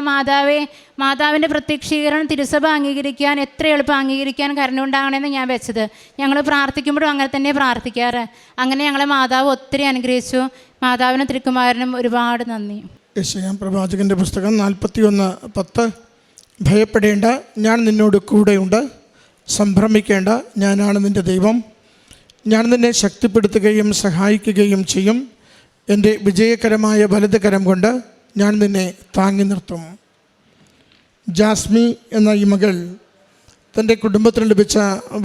S3: മാതാവിൻ്റെ പ്രത്യക്ഷീകരണം തിരുസഭ അംഗീകരിക്കാൻ എത്ര എളുപ്പം അംഗീകരിക്കാൻ കരുണയുണ്ടാകണമെന്ന് ഞാൻ വെച്ചത്. ഞങ്ങൾ പ്രാർത്ഥിക്കുമ്പോഴും അങ്ങനെ തന്നെ പ്രാർത്ഥിക്കാറ്. അങ്ങനെ ഞങ്ങളെ മാതാവ് ഒത്തിരി അനുഗ്രഹിച്ചു. മാതാവിനും തിരുക്കുമാരനും ഒരുപാട് നന്ദി.
S4: യെശയ്യാ പ്രവാചകൻ്റെ പുസ്തകം 41:10 ഭയപ്പെടേണ്ട, ഞാൻ നിന്നോട് കൂടെയുണ്ട്, സംഭ്രമിക്കേണ്ട, ഞാനാണ് നിൻ്റെ ദൈവം, ഞാൻ നിന്നെ ശക്തിപ്പെടുത്തുകയും സഹായിക്കുകയും ചെയ്യും, എൻ്റെ വിജയകരമായ വലത് കരം കൊണ്ട് ഞാൻ നിന്നെ താങ്ങി നിർത്തും. ജാസ്മി എന്ന ഈ മകൾ തൻ്റെ കുടുംബത്തിന് ലഭിച്ച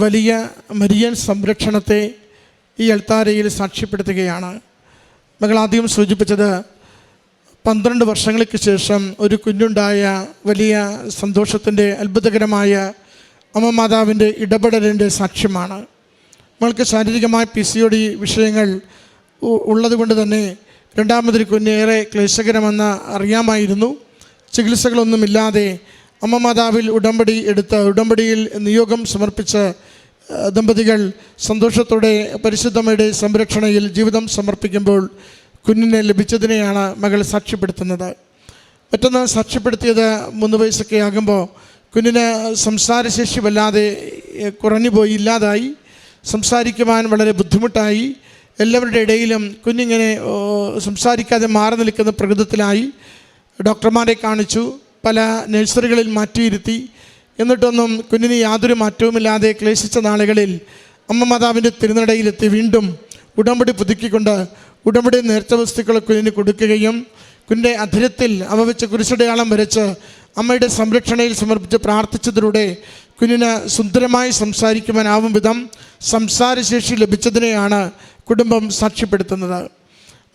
S4: വലിയ മരിയൻ സംരക്ഷണത്തെ ഈ അൾത്താരയിൽ സാക്ഷ്യപ്പെടുത്തുകയാണ്. മകൾ ആദ്യം സൂചിപ്പിച്ചത് 12 വർഷങ്ങൾക്ക് ശേഷം ഒരു കുഞ്ഞുണ്ടായ വലിയ സന്തോഷത്തിൻ്റെ അത്ഭുതകരമായ അമ്മ മാതാവിൻ്റെ ഇടപെടലിൻ്റെ സാക്ഷ്യമാണ്. മകൾക്ക് ശാരീരികമായ PCOD വിഷയങ്ങൾ ഉള്ളതുകൊണ്ട് തന്നെ രണ്ടാമതൊരു കുഞ്ഞേറെ ക്ലേശകരമെന്ന് അറിയാമായിരുന്നു. ചികിത്സകളൊന്നുമില്ലാതെ അമ്മ മാതാവിൽ ഉടമ്പടിയിൽ നിയോഗം സമർപ്പിച്ച ദമ്പതികൾ സന്തോഷത്തോടെ പരിശുദ്ധമ്മയുടെ സംരക്ഷണയിൽ ജീവിതം സമർപ്പിക്കുമ്പോൾ കുഞ്ഞിനെ ലഭിച്ചതിനെയാണ് മകൾ സാക്ഷ്യപ്പെടുത്തുന്നത്. മറ്റൊന്ന് സാക്ഷ്യപ്പെടുത്തിയത് 3 വയസ്സൊക്കെ ആകുമ്പോൾ കുഞ്ഞിന് സംസാരശേഷി വല്ലാതെ കുറഞ്ഞുപോയി, ഇല്ലാതായി, സംസാരിക്കുവാൻ വളരെ ബുദ്ധിമുട്ടായി, എല്ലാവരുടെ ഇടയിലും കുഞ്ഞിങ്ങനെ സംസാരിക്കാതെ മാറി നിൽക്കുന്ന പ്രകൃതത്തിലായി. ഡോക്ടർമാരെ കാണിച്ചു, പല നഴ്സറികളിൽ മാറ്റിയിരുത്തി, എന്നിട്ടൊന്നും കുഞ്ഞിന് യാതൊരു മാറ്റവുമില്ലാതെ ക്ലേശിച്ച നാളുകളിൽ അമ്മ മാതാവിൻ്റെ തിരുനടയിലെത്തി വീണ്ടും ഉടമ്പടി പുതുക്കിക്കൊണ്ട് ഉടമ്പടി നേർച്ച വസ്തുക്കൾ കുഞ്ഞിന് കൊടുക്കുകയും കുഞ്ഞിൻ്റെ അധരത്തിൽ അവ വെച്ച് കുരിശടയാളം വരച്ച് അമ്മയുടെ സംരക്ഷണയിൽ സമർപ്പിച്ച് പ്രാർത്ഥിച്ചതിലൂടെ കുഞ്ഞിന് സുന്ദരമായി സംസാരിക്കുവാനാവും വിധം സംസാരശേഷി ലഭിച്ചതിനെയാണ് കുടുംബം സാക്ഷ്യപ്പെടുത്തുന്നത്.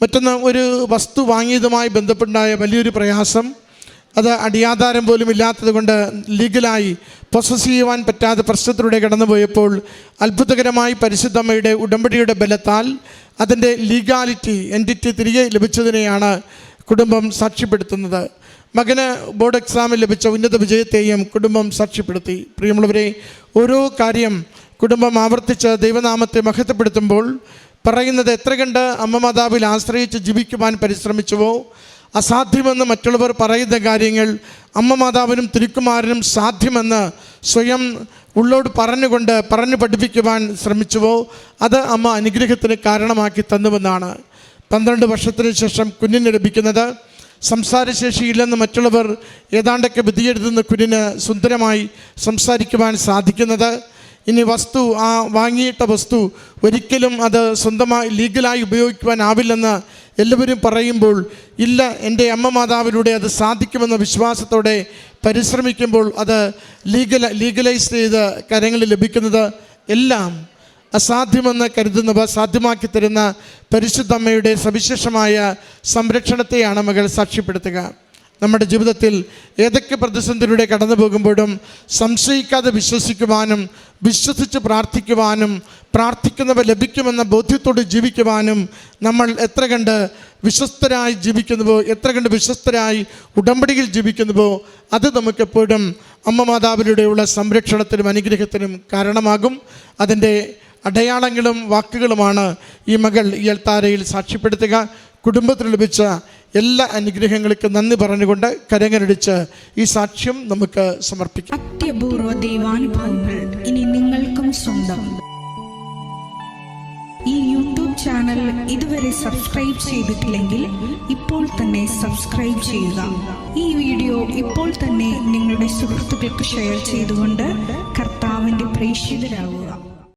S4: മറ്റൊന്ന്, ഒരു വസ്തു വാങ്ങിയതുമായി ബന്ധപ്പെട്ടുണ്ടായ വലിയൊരു പ്രയാസം, അത് അടിയാധാരം പോലും ഇല്ലാത്തത് കൊണ്ട് ലീഗലായി പ്രൊസസ് ചെയ്യുവാൻ പറ്റാതെ പ്രശ്നത്തിലൂടെ കടന്നുപോയപ്പോൾ അത്ഭുതകരമായി പരിശുദ്ധമ്മയുടെ ഉടമ്പടിയുടെ ബലത്താൽ അതിൻ്റെ എൻറ്റിറ്റി തിരികെ ലഭിച്ചതിനെയാണ് കുടുംബം സാക്ഷ്യപ്പെടുത്തുന്നത്. മകന് ബോർഡ് എക്സാമിൽ ലഭിച്ച ഉന്നത വിജയത്തെയും കുടുംബം സാക്ഷ്യപ്പെടുത്തി. പ്രിയമുള്ളവരെ, ഓരോ കാര്യം കുടുംബം ആവർത്തിച്ച് ദൈവനാമത്തെ മഹത്വപ്പെടുത്തുമ്പോൾ പറയുന്നത് എത്ര കണ്ട് അമ്മ മാതാവിൽ ആശ്രയിച്ച് ജീവിക്കുവാൻ പരിശ്രമിച്ചുവോ, അസാധ്യമെന്ന് മറ്റുള്ളവർ പറയുന്ന കാര്യങ്ങൾ അമ്മ മാതാവിനും തിരുക്കുമാരനും സാധ്യമെന്ന് സ്വയം ഉള്ളോട് പറഞ്ഞു പഠിപ്പിക്കുവാൻ ശ്രമിച്ചുവോ, അത് അമ്മ അനുഗ്രഹത്തിന് കാരണമാക്കി തന്നുവെന്നാണ്. 12 വർഷത്തിന് ശേഷം കുഞ്ഞിന് ലഭിക്കുന്നത്, സംസാരശേഷിയില്ലെന്ന് മറ്റുള്ളവർ ഏതാണ്ടൊക്കെ വിധിയെഴുതുന്ന കുഞ്ഞിന് സുന്ദരമായി സംസാരിക്കുവാൻ സാധിക്കുന്നത്. ഇനി ആ വാങ്ങിയിട്ട വസ്തു ഒരിക്കലും അത് സ്വന്തമായി ലീഗലായി ഉപയോഗിക്കുവാനാവില്ലെന്ന് എല്ലാവരും പറയുമ്പോൾ, ഇല്ല, എൻ്റെ അമ്മ മാതാവിലൂടെ അത് സാധിക്കുമെന്ന വിശ്വാസത്തോടെ പരിശ്രമിക്കുമ്പോൾ അത് ലീഗലൈസ് ചെയ്ത് കാര്യങ്ങളിൽ ലഭിക്കുന്നത് എല്ലാം അസാധ്യമെന്ന് കരുതുന്നവ സാധ്യമാക്കി തരുന്ന പരിശുദ്ധമ്മയുടെ സവിശേഷമായ സംരക്ഷണത്തെയാണ് മകൾ സാക്ഷ്യപ്പെടുത്തുക. നമ്മുടെ ജീവിതത്തിൽ ഏതൊക്കെ പ്രതിസന്ധിയിലൂടെ കടന്നു പോകുമ്പോഴും സംശയിക്കാതെ വിശ്വസിക്കുവാനും വിശ്വസിച്ച് പ്രാർത്ഥിക്കുവാനും പ്രാർത്ഥിക്കുന്നവ ലഭിക്കുമെന്ന ബോധ്യത്തോടെ ജീവിക്കുവാനും നമ്മൾ എത്ര കണ്ട് വിശ്വസ്തരായി ജീവിക്കുന്നുവോ, എത്ര കണ്ട് വിശ്വസ്തരായി ഉടമ്പടിയിൽ ജീവിക്കുന്നുവോ, അത് നമുക്കെപ്പോഴും അമ്മ മാതാവിലൂടെയുള്ള സംരക്ഷണത്തിനും അനുഗ്രഹത്തിനും കാരണമാകും. അതിൻ്റെ അടയാളങ്ങളും വാക്കുകളുമാണ് ഈ മകൾ ഈ അൾത്താരയിൽ സാക്ഷ്യപ്പെടുത്തുക. കുടുംബത്തിന് ലഭിച്ച എല്ലാ അനുഗ്രഹങ്ങൾക്കും നന്ദി പറഞ്ഞുകൊണ്ട് കരങ്ങനടിച്ച് ഈ സാക്ഷ്യം നമുക്ക് സമർപ്പിക്കാം.
S5: അത്യപൂർവ ദൈവാനുഭവങ്ങൾ ഇനി നിങ്ങൾക്കും സ്വന്തം. ഈ യൂട്യൂബ് ചാനൽ ഇതുവരെ സബ്സ്ക്രൈബ് ചെയ്തിട്ടില്ലെങ്കിൽ ഇപ്പോൾ തന്നെ സബ്സ്ക്രൈബ് ചെയ്യുക. ഈ വീഡിയോ ഇപ്പോൾ തന്നെ നിങ്ങളുടെ സുഹൃത്തുക്കൾക്ക് ഷെയർ ചെയ്തുകൊണ്ട് കർത്താവിൻ്റെ പ്രേക്ഷിതരാകുക.